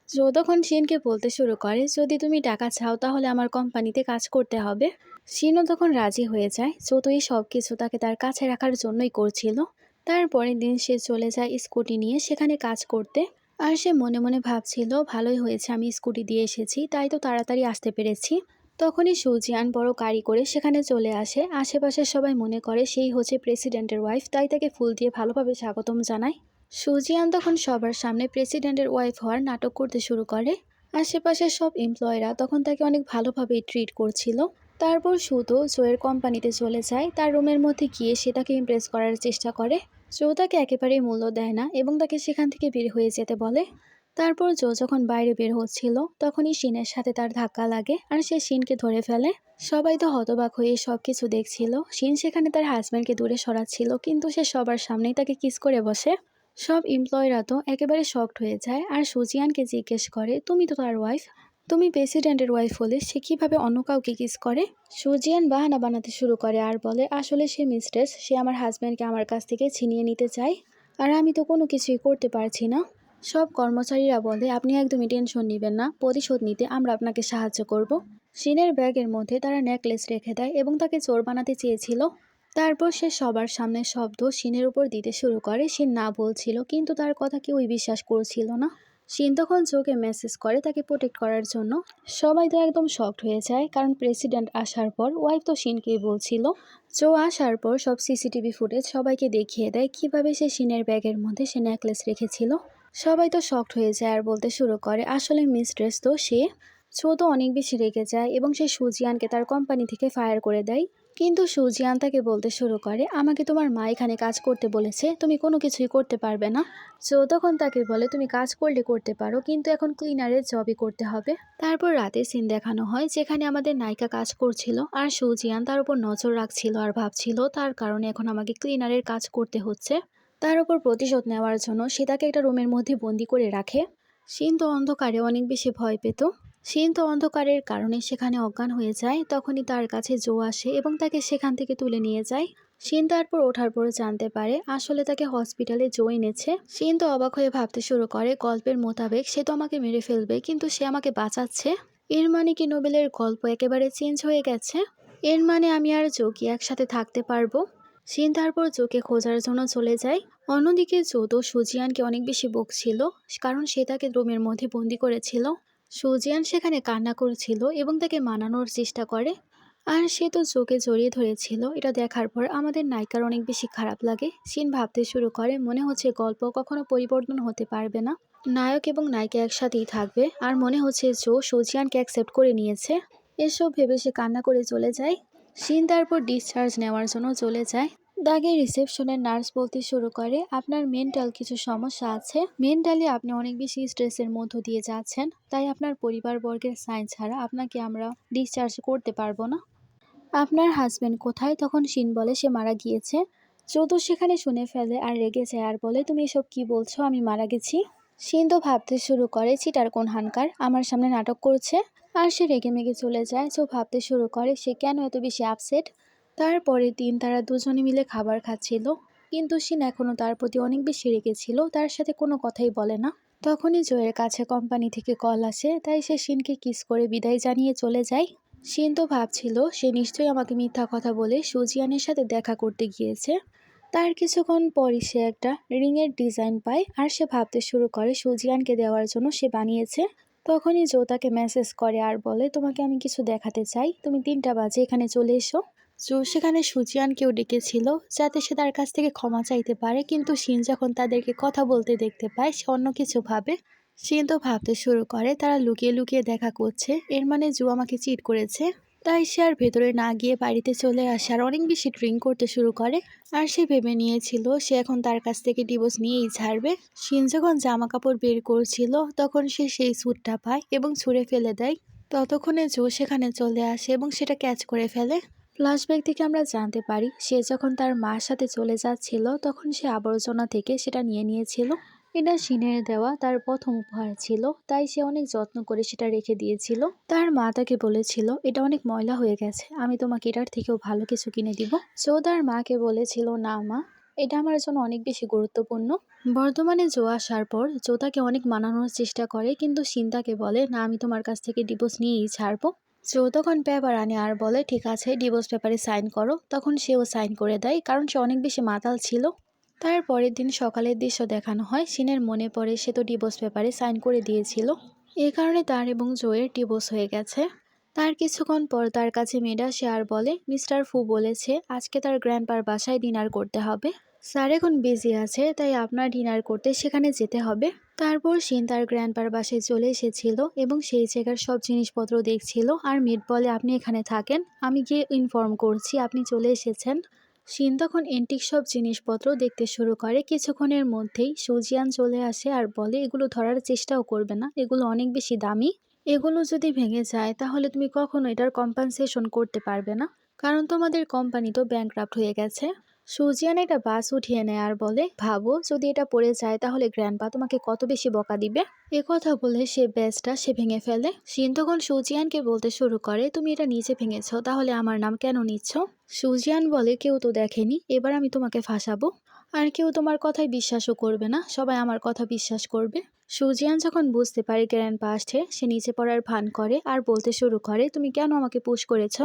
জো তখন শিনকে বলতে শুরু করে যদি তুমি টাকা চাও তাহলে আমার কোম্পানিতে কাজ করতে হবে। শিনও তখন রাজি হয়ে যায়। জো তো এই সব কিছু তাকে তার কাছে রাখার জন্যই করছিল। তারপরের দিন সে চলে যায় স্কুটি নিয়ে সেখানে কাজ করতে। আর সে মনে মনে ভাবছিল ভালোই হয়েছে আমি স্কুটি দিয়ে এসেছি, তাই তো তাড়াতাড়ি আসতে পেরেছি। তখনই সুজিয়ান বড় গাড়ি করে সেখানে চলে আসে। আশেপাশের সবাই মনে করে সেই হচ্ছে প্রেসিডেন্টের ওয়াইফ, তাই তাকে ফুল দিয়ে ভালোভাবে স্বাগতম জানায়। সুজিয়ান তখন সবার সামনে প্রেসিডেন্টের ওয়াইফ হওয়ার নাটক করতে শুরু করে। আশেপাশের সব এমপ্লয়িরা তখন তাকে অনেক ভালোভাবেই ট্রিট করছিল। তারপর শুধু জোয়ের কোম্পানিতে চলে যায়। তার রুমের মধ্যে গিয়ে সে তাকে ইমপ্রেস করার চেষ্টা করে। জো তাকে একেবারেই মূল্য দেয় না এবং তাকে সেখান থেকে বের হয়ে যেতে বলে। তারপর জো যখন বাইরে বের হচ্ছিল তখনই শিনের সাথে তার ধাক্কা লাগে আর সে শিনকে ধরে ফেলে। সবাই তো হতবাক হয়ে সবকিছু দেখছিল। শিন সেখানে তার হাজব্যান্ডকে দূরে সরাচ্ছিল, কিন্তু সে সবার সামনেই তাকে কিস করে বসে। সব এমপ্লয়িরা তো একেবারে শকড হয়ে যায় আর সুজিয়ানকে জিজ্ঞেস করে তুমি তো তার ওয়াইফ, তুমি প্রেসিডেন্টের ওয়াইফ হলে সে কিভাবে অন্য কাউকে কিস করে। সুজিয়ান বাহানা বানাতে শুরু করে আর বলে আসলে সে মিস্ট্রেস, সে আমার হাজব্যান্ডকে আমার কাছ থেকে ছিনিয়ে নিতে চায় আর আমি তো কোনো কিছুই করতে পারছি না। সব কর্মচারীরা বলে আপনি একদমই টেনশন নেবেন না, প্রতিশোধ নিতে আমরা আপনাকে সাহায্য করব। শিনের ব্যাগের মধ্যে তারা নেকলেস রেখে দেয় এবং তাকে চোর বানাতে চেয়েছিল। তারপর সে সবার সামনে শব্দ শিনের উপর দিতে শুরু করে। শিন না বলছিল, কিন্তু তার কথা কেউই বিশ্বাস করছিল না। শিন তখন জোকে মেসেজ করে তাকে প্রোটেক্ট করার জন্য। সবাই তো একদম শকড হয়ে যায়, কারণ প্রেসিডেন্ট আসার পর ওয়াইফ তো শিনকেই বলছিল। জো আসার পর সব সিসিটিভি ফুটেজ সবাইকে দেখিয়ে দেয় কিভাবে সে শিনের ব্যাগের মধ্যে সে নেকলেস রেখেছিল। সবাই তো শকড হয়ে যায় আর বলতে শুরু করে আসলে মিস্ট্রেস তো সে। জো তো অনেক বেশি রেগে যায় এবং সে সুজিয়ানকে তার কোম্পানি থেকে ফায়ার করে দেয়। কিন্তু সুজিয়ান তাকে বলতে শুরু করে, আমাকে তোমার মা এখানে কাজ করতে বলেছে, তুমি কোনো কিছুই করতে পারবে না। সো তখন তাকে বলে, তুমি কাজ করলে করতে পারো, কিন্তু এখন ক্লিনারের জবই করতে হবে। তারপর রাতে সিন দেখানো হয় যেখানে আমাদের নায়িকা কাজ করছিল আর সুজিয়ান তার উপর নজর রাখছিল আর ভাবছিল তার কারণে এখন আমাকে ক্লিনারের কাজ করতে হচ্ছে। তার উপর প্রতিশোধ নেওয়ার জন্য সে তাকে একটা রুমের মধ্যে বন্দি করে রাখে। সিন তো অন্ধকারে অনেক বেশি ভয় পেত। সিন তো অন্ধকারের কারণে সেখানে অজ্ঞান হয়ে যায়। তখনই তার কাছে জো আসে এবং তাকে সেখান থেকে তুলে নিয়ে যায়। সিন তারপর ওঠার পর জানতে পারে আসলে তাকে হসপিটালে জো এনেছে। সিন তো অবাক হয়ে ভাবতে শুরু করে, গল্পের মোতাবেক সে তো আমাকে মেরে ফেলবে, কিন্তু সে আমাকে বাঁচাচ্ছে। এর মানে কি নোবেলের গল্প একেবারে চেঞ্জ হয়ে গেছে? এর মানে আমি আর জো কি একসাথে থাকতে পারবো? সিন তারপর জোকে খোঁজার জন্য চলে যায়। অন্যদিকে জো তো সুজিয়ানকে অনেক বেশি বকছিল, কারণ সে তাকে রুমের মধ্যে বন্দি করেছিল। সুজিয়ান সেখানে কান্না করছিল এবং তাকে মানানোর চেষ্টা করে। আর সে তো জোকে জড়িয়ে ধরেছিল। এটা দেখার পর আমাদের নায়িকার অনেক বেশি খারাপ লাগে। সিন ভাবতে শুরু করে, মনে হচ্ছে গল্প কখনো পরিবর্তন হতে পারবে না, নায়ক এবং নায়িকা একসাথেই থাকবে। আর মনে হচ্ছে জো সুজিয়ানকে অ্যাকসেপ্ট করে নিয়েছে। এসব ভেবে সে কান্না করে চলে যায়। সিন তারপর ডিসচার্জ নেওয়ার জন্য চলে যায়। দাগে রিসেপশনের নার্স বলতে শুরু করে, আপনার মেন্টাল কিছু সমস্যা আছে, মেন্টালি আপনি অনেক বেশি স্ট্রেসের মধ্য দিয়ে যাচ্ছেন, তাই আপনার পরিবারবর্গের সাইন ছাড়া আপনাকে আমরা ডিসচার্জ করতে পারবো না। আপনার হাজবেন্ড কোথায়? তখন শিন বলে সে মারা গিয়েছে। যদু সেখানে শুনে ফেলে আর রেগে যায় আর বলে, তুমি এসব কি বলছো, আমি মারা গেছি? শিন তো ভাবতে শুরু করে, চিটার কোন হানকার আমার সামনে নাটক করছে। আর সে রেগে মেগে চলে যায়। সো ভাবতে শুরু করে সে কেন এত বেশি আপসেট। তারপরের দিন তারা দুজনে মিলে খাবার খাচ্ছিল, কিন্তু শিন এখনো তার প্রতি অনেক বেশি রেগেছিল, তার সাথে কোনো কথাই বলে না। তখনই জয়ের কাছে কোম্পানি থেকে কল আসে, তাই সে শিনকে কিস করে বিদায় জানিয়ে চলে যায়। শিন তো ভাবছিল সে নিশ্চয়ই আমাকে মিথ্যা কথা বলে সুজিয়ানের সাথে দেখা করতে গিয়েছে। তার কিছুক্ষণ পরই সে একটা রিংয়ের ডিজাইন পায় আর সে ভাবতে শুরু করে সুজিয়ানকে দেওয়ার জন্য সে বানিয়েছে। তখনই জো তাকে মেসেজ করে আর বলে, তোমাকে আমি কিছু দেখাতে চাই, তুমি 3টা বাজে এখানে চলে এসো। জো সেখানে সুজিয়ানকেও ডেকেছিল যাতে সে তার কাছ থেকে ক্ষমা চাইতে পারে, কিন্তু শিন যখন তাদেরকে কথা বলতে দেখতে পায় সে অন্য কিছু ভাবে। শিন তো ভাবতে শুরু করে তারা লুকিয়ে লুকিয়ে দেখা করছে, এর মানে জো আমাকে চিট করেছে। তাই সে আর ভেতরে না গিয়ে বাড়িতে চলে আসে আর অনেক বেশি ড্রিঙ্ক করতে শুরু করে। আর সে ভেবে নিয়েছিল সে এখন তার কাছ থেকে ডিভোর্স নিয়েই ছাড়বে। শিন যখন জামা কাপড় বের করছিল তখন সে সেই স্যুটটা পায় এবং ছুঁড়ে ফেলে দেয়। ততক্ষণে জো সেখানে চলে আসে এবং সেটা ক্যাচ করে ফেলে। ফ্ল্যাশব্যাক থেকে আমরা জানতে পারি সে যখন তার মার সাথে চলে যাচ্ছিল তখন সে আবর্জনা থেকে সেটা নিয়ে নিয়েছিল। এটা শিনের দেওয়া তার প্রথম উপহার ছিল, তাই সে অনেক যত্ন করে সেটা রেখে দিয়েছিল। তার মা তাকে বলেছিল এটা অনেক ময়লা হয়ে গেছে, আমি তোমাকে এটার থেকেও ভালো কিছু কিনে দিব। জো তার মাকে বলেছিল, না মা, এটা আমার জন্য অনেক বেশি গুরুত্বপূর্ণ। বর্তমানে জো আসার পর জো তাকে অনেক মানানোর চেষ্টা করে, কিন্তু শিন তাকে বলে, না, আমি তোমার কাছ থেকে ডিভোর্স নিয়েই ছাড়বো। জো তখন পেপার আনে আর বলে, ঠিক আছে, ডিভোর্স পেপারে সাইন করো। তখন সেও সাইন করে দেয়, কারণ সে অনেক বেশি মাতাল ছিল। তার পরের দিন সকালের দৃশ্য দেখানো হয়। শিনের মনে পড়ে সে তো ডিভোর্স পেপারে সাইন করে দিয়েছিল, এ কারণে তার এবং জোয়ের ডিভোর্স হয়ে গেছে। তার কিছুক্ষণ পর তার কাছে মেড আসে আর বলে, মিস্টার ফু বলেছে আজকে তার গ্র্যান্ডপার বাসায় ডিনার করতে হবে। স্যার এখন বিজি আছে, তাই আপনার ডিনার করতে সেখানে যেতে হবে। তারপর শিন তার গ্র্যান্ডপার বাসায় চলে এসেছিল এবং সেই জায়গার সব জিনিসপত্র দেখছিল। আর মেড বলে, আপনি এখানে থাকেন, আমি গিয়ে ইনফর্ম করছি আপনি চলে এসেছেন। শিন তখন এন্টিক সব জিনিসপত্র দেখতে শুরু করে। কিছুক্ষণের মধ্যেই সুজিয়ান চলে আসে আর বলে, এগুলো ধরার চেষ্টাও করবে না, এগুলো অনেক বেশি দামি, এগুলো যদি ভেঙে যায় তাহলে তুমি কখনো এটার কম্পেনসেশন করতে পারবে না, কারণ তোমাদের কোম্পানি তো ব্যাংক্রাফট হয়ে গেছে। সুজিয়ান একটা বাস উঠিয়ে নেয় আর বলে, ভাবো যদি এটা পড়ে যায় তাহলে গ্র্যান্ডপা তোমাকে কত বেশি বকা দিবে। কথা বলে সে ব্যাসটা সে ভেঙে ফেলে। শিন তখন সুজিয়ানকে বলতে শুরু করে, তুমি এটা নিচে ভেঙেছ, তাহলে আমার নাম কেন নিচ্ছ? সুজিয়ান বলে, কেউ তো দেখেনি, এবার আমি তোমাকে ফাঁসাবো, আর কেউ তোমার কথায় বিশ্বাসও করবে না, সবাই আমার কথা বিশ্বাস করবে। সুজিয়ান যখন বুঝতে পারে গ্র্যান্ডপা আসছে, সে নিচে পড়ার ভান করে আর বলতে শুরু করে, তুমি কেন আমাকে পুশ করেছ?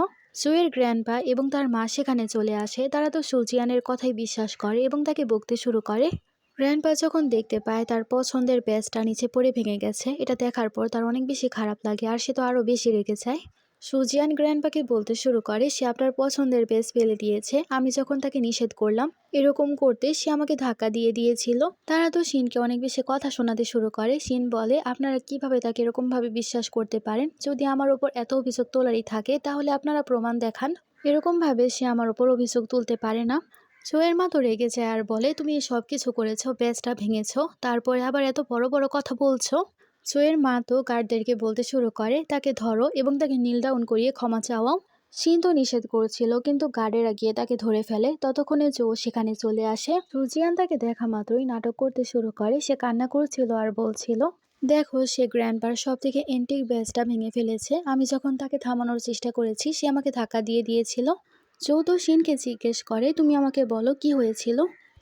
জুয়ের গ্র্যান্ডপা এবং তার মা সেখানে চলে আসে। তারা তো সুজিয়ানের কথাই বিশ্বাস করে এবং তাকে বকতে শুরু করে। গ্র্যান্ডপা যখন দেখতে পায় তার পছন্দের ব্যাসটা নিচে পড়ে ভেঙে গেছে, এটা দেখার পর তার অনেক বেশি খারাপ লাগে আর সে তো আরও বেশি রেগে যায়। সুজিয়ান গ্র্যান্ডপাকে বলতে শুরু করে, সে আপনার পছন্দের ব্যাস ফেলে দিয়েছে, আমি যখন তাকে নিষেধ করলাম এরকম করতে সে আমাকে ধাক্কা দিয়ে দিয়েছিল। তারা তো শিনকে অনেক বেশি কথা শোনাতে শুরু করে। শিন বলে, আপনারা কিভাবে তাকে এরকম ভাবে বিশ্বাস করতে পারেন? যদি আমার ওপর এত অভিযোগ তোলারই থাকে তাহলে আপনারা প্রমাণ দেখান। এরকমভাবে সে আমার ওপর অভিযোগ তুলতে পারে না। জোয়ের মা তো রেগে যায় আর বলে, তুমি এই সব কিছু করেছো, ব্যাচটা ভেঙেছো, তারপরে আবার এত বড় বড় কথা বলছো। জোয়ের মা তো গার্ডদেরকে বলতে শুরু করে, তাকে ধরো এবং তাকে নীল ডাউন করিয়ে ক্ষমা চাওয়াও। শিন তো নিষেধ করেছিল, কিন্তু গার্ডেরা গিয়ে তাকে ধরে ফেলে। ততক্ষণে জো সেখানে চলে আসে। সুজিয়ান তাকে দেখা মাত্রই নাটক করতে শুরু করে। সে কান্না করছিল আর বলছিল, দেখো, সে গ্র্যান্ডপার সব থেকে এন্টিক ব্যাচটা ভেঙে ফেলেছে। আমি যখন তাকে থামানোর চেষ্টা করেছি, সে আমাকে ধাক্কা দিয়ে দিয়েছিল। জো তো শিনকে জিজ্ঞেস করে, তুমি আমাকে বলো কি হয়েছিল।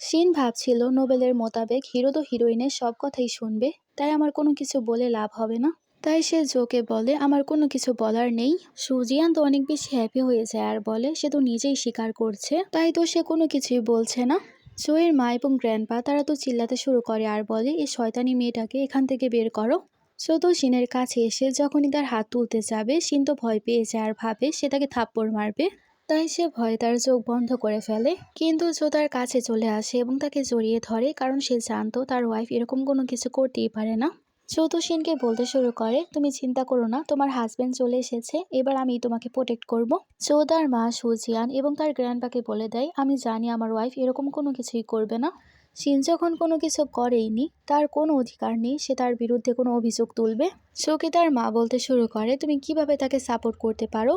শিন ভাবছিল, নোবেলের মোতাবেক হিরো তো হিরোইনের সব কথাই শুনবে, তাই আমার কোনো কিছু বলে লাভ হবে না। তাই সে জোকে বলে, আমার কোনো কিছু বলার নেই। সুজিয়ান তো অনেক বেশি হ্যাপি হয়ে যায় আর বলে, সে তো নিজেই স্বীকার করছে, তাই তো সে কোনো কিছুই বলছে না। জোয়ের মা এবং গ্র্যান্ডপা তারা তো চিল্লাতে শুরু করে আর বলে, এই শয়তানি মেয়েটাকে এখান থেকে বের করো। সো তো শিনের কাছে এসে যখনই তার হাত তুলতে যাবে, শিন তো ভয় পেয়ে যায় আর ভাবে সে তাকে থাপ্পড় মারবে। তাই সে ভয়ে তার চোখ বন্ধ করে ফেলে। কিন্তু জো তার কাছে চলে আসে এবং তাকে জড়িয়ে ধরে, কারণ সে জানতো তার ওয়াইফ এরকম কোনো কিছু করতেই পারে না। জো তো শিনকে বলতে শুরু করে, তুমি চিন্তা করো না, তোমার হাজবেন্ড চলে এসেছে, এবার আমি তোমাকে প্রোটেক্ট করব। জো তার মা সুজিয়ান এবং তার গ্র্যান্ডপাকে বলে দেয়, আমি জানি আমার ওয়াইফ এরকম কোনো কিছুই করবে না। শিন যখন কোনো কিছু করেইনি, তার কোনো অধিকার নেই সে তার বিরুদ্ধে কোনো অভিযোগ তুলবে। জোকে তার মা বলতে শুরু করে, তুমি কিভাবে তাকে সাপোর্ট করতে পারো।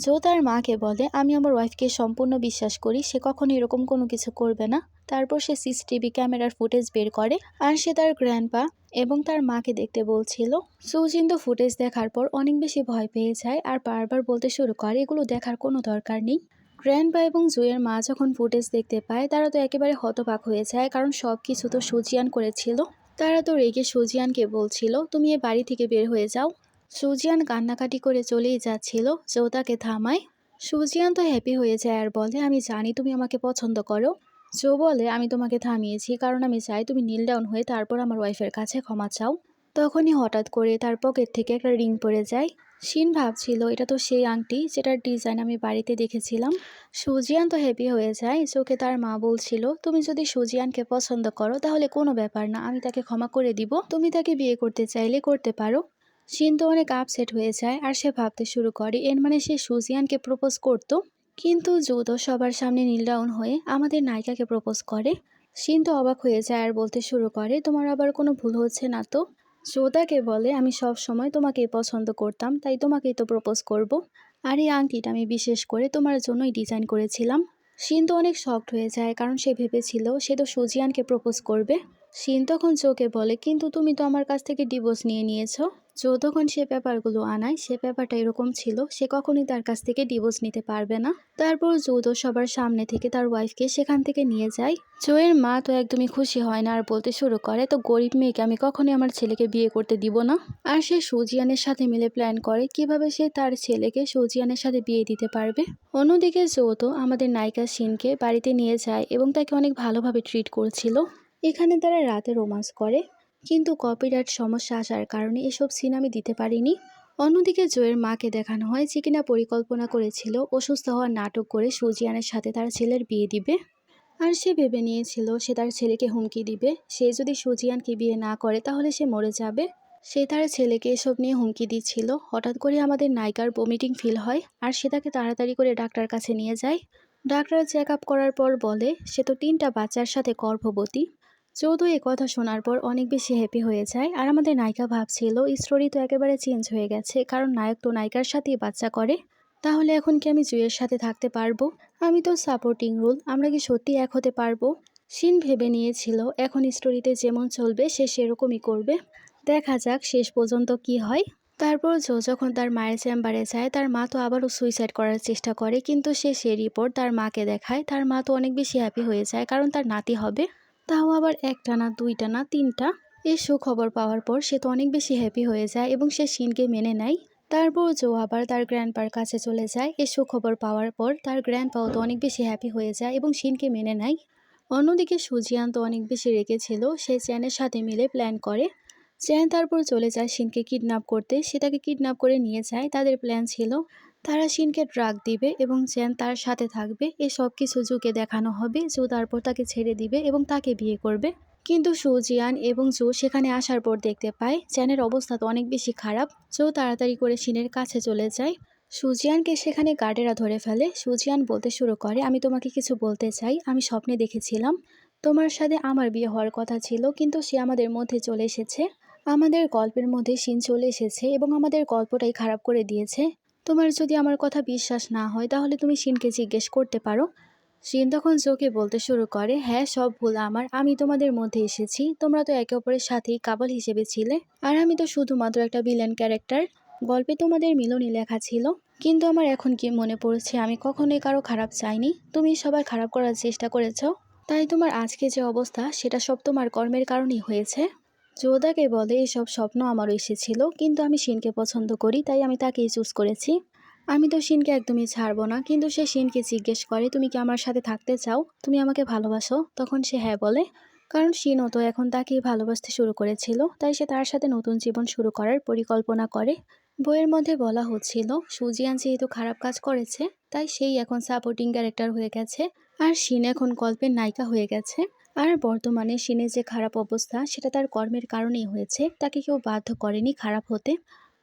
জো তার মাকে বলে, আমি আমার ওয়াইফকে সম্পূর্ণ বিশ্বাস করি, সে কখনো এরকম কোনো কিছু করবে না। তারপর সে সিসিটিভি ক্যামেরার ফুটেজ বের করে আর সে তার গ্র্যান্ডপা এবং তার মাকে দেখতে বলছিল। সুজিন তো ফুটেজ দেখার পর অনেক বেশি ভয় পেয়ে যায় আর বারবার বলতে শুরু করে, এগুলো দেখার কোনো দরকার নেই। গ্র্যান্ডপা এবং জুয়ের মা যখন ফুটেজ দেখতে পায়, তারা তো একেবারে হতবাক হয়ে যায়, কারণ সব কিছু তো সুজিয়ান করেছিল। তারা তো রেগে সুজিয়ানকে বলছিল, তুমি এ বাড়ি থেকে বের হয়ে যাও। সুজিয়ান কান্নাকাটি করে চলেই যাচ্ছিল। জো তাকে থামায়। সুজিয়ান তো হ্যাপি হয়ে যায় আর বলে, আমি জানি তুমি আমাকে পছন্দ করো। জো বলে, আমি তোমাকে থামিয়েছি কারণ আমি চাই তুমি নীল ডাউন হয়ে তারপর আমার ওয়াইফের কাছে ক্ষমা চাও। তখনই হঠাৎ করে তার পকেট থেকে একটা রিং পড়ে যায়। শিন ভাবছিল, এটা তো সেই আংটি যেটার ডিজাইন আমি বাড়িতে দেখেছিলাম। সুজিয়ান তো হ্যাপি হয়ে যায়। জোকে তার মা বলছিল, তুমি যদি সুজিয়ানকে পছন্দ করো তাহলে কোনো ব্যাপার না, আমি তাকে ক্ষমা করে দিব, তুমি তাকে বিয়ে করতে চাইলে করতে পারো। শিন তো অনেক আপসেট হয়ে যায় আর সে ভাবতে শুরু করে, এর মানে সে সুজিয়ানকে প্রপোজ করতো। কিন্তু জো তো সবার সামনে নীল ডাউন হয়ে আমাদের নায়িকাকে প্রপোজ করে। শিন তো অবাক হয়ে যায় আর বলতে শুরু করে, তোমার আবার কোনো ভুল হচ্ছে না তো। জো তাকে বলে, আমি সব সময় তোমাকেই পছন্দ করতাম, তাই তোমাকেই তো প্রপোজ করব। আর এই আংটিটা আমি বিশেষ করে তোমার জন্যই ডিজাইন করেছিলাম। শিন তো অনেক শকড হয়ে যায়, কারণ সে ভেবেছিল সে তো সুজিয়ানকে প্রপোজ করবে। শিন তখন জোকে বলে, কিন্তু তুমি তো আমার কাছ থেকে ডিভোর্স নিয়ে নিয়েছো। জো তখন সে পেপারগুলো আনায়, সে পেপারটা এরকম ছিল, সে কখনই তার কাছ থেকে ডিভোর্স নিতে পারবে না। তারপর জো তো সবার সামনে থেকে তার ওয়াইফকে সেখান থেকে নিয়ে যায়। জোয়ের মা তো একদমই খুশি হয় না আর বলতে শুরু করে, তো গরিব মেয়েকে আমি কখনই আমার ছেলেকে বিয়ে করতে দিব না। আর সে সুজিয়ানের সাথে মিলে প্ল্যান করে কিভাবে সে তার ছেলেকে সুজিয়ানের সাথে বিয়ে দিতে পারবে। অন্যদিকে জো তো আমাদের নায়িকা শিনকে বাড়িতে নিয়ে যায় এবং তাকে অনেক ভালোভাবে ট্রিট করছিল। এখানে তারা রাতে রোমান্স করে, কিন্তু কপিরাইট সমস্যা আসার কারণে এসব সিন আমি দিতে পারিনি। অন্যদিকে জোয়ের মাকে দেখানো হয় যে কিনা পরিকল্পনা করেছিল অসুস্থ হওয়ার নাটক করে সুজিয়ানের সাথে তার ছেলের বিয়ে দিবে। আর সে ভেবে নিয়েছিল সে তার ছেলেকে হুমকি দিবে, সে যদি সুজিয়ানকে বিয়ে না করে তাহলে সে মরে যাবে। সে তার ছেলেকে এসব নিয়ে হুমকি দিচ্ছিল। হঠাৎ করে আমাদের নায়িকার বমিটিং ফিল হয় আর সে তাকে তাড়াতাড়ি করে ডাক্তার কাছে নিয়ে যায়। ডাক্তার চেক আপ করার পর বলে সে তো 3টা বাচ্চার সাথে গর্ভবতী। যৌধু এ কথা শোনার পর অনেক বেশি হ্যাপি হয়ে যায় আর আমাদের নায়িকা ভাবছিল স্টোরি তো একেবারে চেঞ্জ হয়ে গেছে, কারণ নায়ক তো নায়িকার সাথেই বাচ্চা করে। তাহলে এখন কি আমি জুয়ের সাথে থাকতে পারবো? আমি তো সাপোর্টিং রোল, আমরা কি সত্যি এক হতে পারবো? শিন ভেবে নিয়েছিল এখন স্টোরিতে যেমন চলবে সে সেরকমই করবে। দেখা যাক শেষ পর্যন্ত কি হয়। তারপর জো যখন তার মায়ের চেম্বারে যায়, তার মা তো আবারও সুইসাইড করার চেষ্টা করে, কিন্তু সে রিপোর্ট তার মাকে দেখায়। তার মা তো অনেক বেশি হ্যাপি হয়ে যায়, কারণ তার নাতি হবে, তাও আবার একটা না, 2টা না, 3টা। এই সুখবর পাওয়ার পর সে তো অনেক বেশি হ্যাপি হয়ে যায় এবং সে শিনকে মেনে নেয়। তারপর জো আবার তার গ্র্যান্ডপার কাছে চলে যায়। এই সুখবর পাওয়ার পর তার গ্র্যান্ডপাও তো অনেক বেশি হ্যাপি হয়ে যায় এবং শিনকে মেনে নেয়। অন্যদিকে সুজিয়ান তো অনেক বেশি রেগেছিল, সে চ্যানের সাথে মিলে প্ল্যান করে। চ্যান তারপর চলে যায় শিনকে কিডন্যাপ করতে, সে তাকে কিডন্যাপ করে নিয়ে যায়। তাদের প্ল্যান ছিল তারা শিনকে ড্রাগ দিবে এবং চ্যান তার সাথে থাকবে। এই সব কিছু জুকে দেখানো হবে। জু তারপর তাকে ছেড়ে দিবে এবং তাকে বিয়ে করবে। কিন্তু সুজিয়ান এবং জো সেখানে আসার পর দেখতে পায় চ্যানের অবস্থা তো অনেক বেশি খারাপ। জো তাড়াতাড়ি করে শিনের কাছে চলে যায়। সুজিয়ানকে সেখানে গার্ডেরা ধরে ফেলে। সুজিয়ান বলতে শুরু করে, আমি তোমাকে কিছু বলতে চাই। আমি স্বপ্নে দেখেছিলাম তোমার সাথে আমার বিয়ে হওয়ার কথা ছিল, কিন্তু সে আমাদের মধ্যে চলে এসেছে। আমাদের গল্পের মধ্যে সিন চলে এসেছে এবং আমাদের গল্পটাই খারাপ করে দিয়েছে। তোমার যদি আমার কথা বিশ্বাস না হয় তাহলে তুমি শিনকে জিজ্ঞেস করতে পারো। শিন তখন জোকে বলতে শুরু করে, হ্যাঁ সব ভুল আমার, আমি তোমাদের মধ্যে এসেছি। তোমরা তো একে অপরের সাথেই কাপল হিসেবে ছিলে, আর আমি তো শুধুমাত্র একটা ভিলেন ক্যারেক্টার। গল্পে তোমাদের মিলনই লেখা ছিল, কিন্তু আমার এখন কি মনে পড়ছে আমি কখনোই কারো খারাপ চাইনি। তুমি সবার খারাপ করার চেষ্টা করেছো, তাই তোমার আজকে যে অবস্থা সেটা সব তোমার কর্মের কারণেই হয়েছে। জোদাকে বলে, এসব স্বপ্ন আমারও এসেছিল, কিন্তু আমি শিনকে পছন্দ করি তাই আমি তাকেই চুজ করেছি। আমি তো শিনকে একদমই ছাড়বো না। কিন্তু সে শিনকে জিজ্ঞেস করে, তুমি কি আমার সাথে থাকতে চাও, তুমি আমাকে ভালোবাসো? তখন সে হ্যাঁ বলে, কারণ শিনও তো এখন তাকেই ভালোবাসতে শুরু করেছিল, তাই সে তার সাথে নতুন জীবন শুরু করার পরিকল্পনা করে। বইয়ের মধ্যে বলা হচ্ছিল সুজিয়ান যেহেতু খারাপ কাজ করেছে তাই সেই এখন সাপোর্টিং ক্যারেক্টার হয়ে গেছে, আর শিন এখন গল্পের নায়িকা হয়ে গেছে। আর বর্তমানে শিনের যে খারাপ অবস্থা সেটা তার কর্মের কারণেই হয়েছে, তাকে কেউ বাধ্য করেনি খারাপ হতে।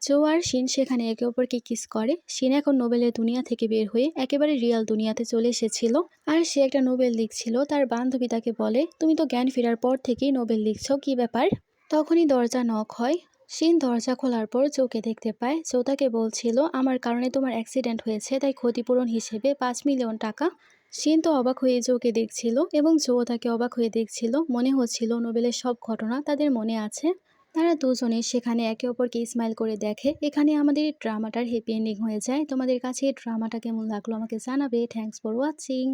জো আর শিন সেখানে একে অপরকে কিস করে। শিন এখন নোবেলের দুনিয়া থেকে বের হয়ে একেবারে রিয়াল দুনিয়াতে চলে এসেছিল, আর সে একটা নোবেল লিখছিল। তার বান্ধবী তাকে বলে, তুমি তো জ্ঞান ফেরার পর থেকেই নোবেল লিখছো, কি ব্যাপার? তখনই দরজা নক হয়। শিন দরজা খোলার পর জোকে দেখতে পায়। জো তাকে বলছিল, আমার কারণে তোমার অ্যাক্সিডেন্ট হয়েছে, তাই ক্ষতিপূরণ হিসেবে 5 মিলিয়ন টাকা। শিন তো অবাক হয়ে জোকে দেখছিল এবং জো তাকে অবাক হয়ে দেখছিল। মনে হচ্ছিল নোবেলের সব ঘটনা তাদের মনে আছে। তারা দুজনে সেখানে একে অপরকে স্মাইল করে দেখে। এখানে আমাদের এই ড্রামাটার হ্যাপি এন্ডিং হয়ে যায়। তোমাদের কাছে এই ড্রামাটা কেমন লাগলো আমাকে জানাবে। Thanks for watching.